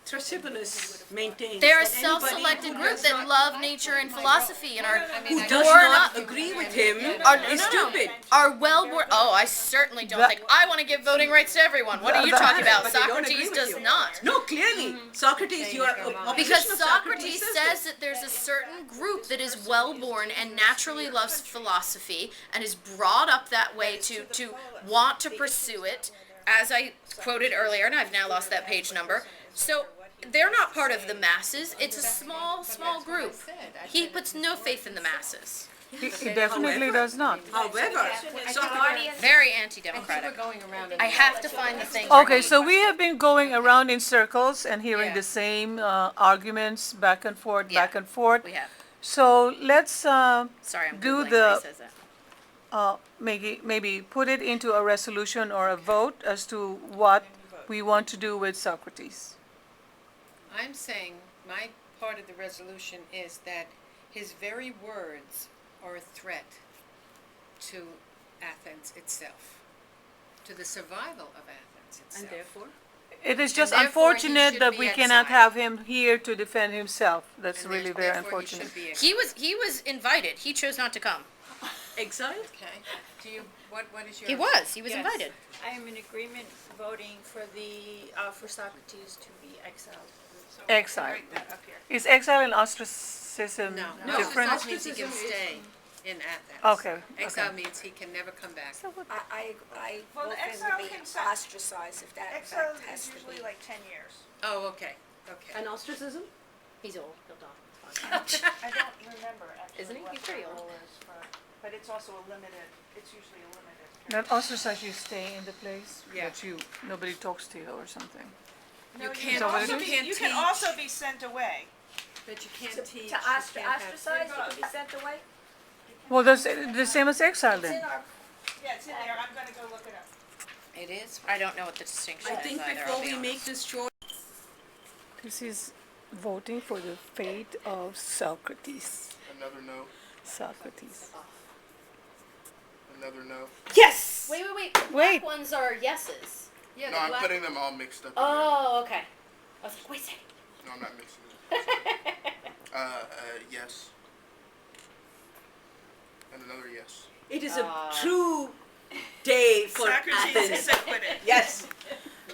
Thrasybulus maintains They're a that anybody self-selected who group does that not- love nature and philosophy and are who does or not agree with him is stupid. Are well-born. Oh, I certainly don't That- think I want to give voting rights to everyone. What are you That- talking about? But they don't agree Socrates with does you. not. No, clearly, Socrates, you are Because opposition of Socrates says says that there's a certain group that is well-born and naturally loves philosophy and is brought up that way to want to pursue it, as I quoted earlier, and I've now lost that page number. So they're not part of the masses. It's a small group. He puts no faith in the masses. He definitely does not. However, Socrates, Very We're anti-democratic. going around in I have to find the thing. Okay, so we have been going around in circles and hearing Yeah. the same arguments back and forth, Yeah. back and forth. We have. So let's Sorry, I'm Do Googling the- what he says that. maybe put it into a resolution or a vote as to what we want to do with Socrates. I'm saying, my part of the resolution is that his very words are a threat to Athens itself, to the survival of Athens itself. And therefore? It is just therefore he unfortunate should that be we cannot exiled. have him here to defend himself. That's And really very therefore he should unfortunate. be exiled. He was invited. He chose not to come. Exiled? Okay, do you, what is your? He was Yes. invited. I am in agreement voting for for Socrates to be exiled. So Exile. write that up here. Is exile and ostracism No, different? ostracism means he can stay in Athens. Okay, Exile okay. means he can never come back. I Well, vote the him exile to be can sa- ostracized if that in Exile fact has is to be. usually like 10 years. Oh, okay, okay. And ostracism? He's old. He'll die. I don't remember actually Isn't he? what He's the pretty old. rule is, but it's also a limited, it's usually a limited. Not ostracize, you stay in the place, Yeah. but nobody talks to you or something. No, You you can't, So what also it you is? can't You teach. can also be sent away. But you can't To teach. you to can't have- ostracize, you can be sent away? Well, that's the same as exile It's in then. our, Yeah, it's in there, I'm gonna go look it up. It is. I don't know what the distinction I is think either, before I'll be we make honest. this choice, This is voting for the fate of Socrates. Another no. Socrates. Another no. Yes! Wait. The Wait. black ones are yeses. Yeah, No, the I'm black- putting them all mixed up. Oh, okay. I was like, wait a second. No, I'm not mixing them. Yes. And another yes. it is a true day for Socrates Athens. is acquitted. Yes.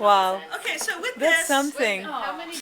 Wow, Okay, so with that's this, something. How many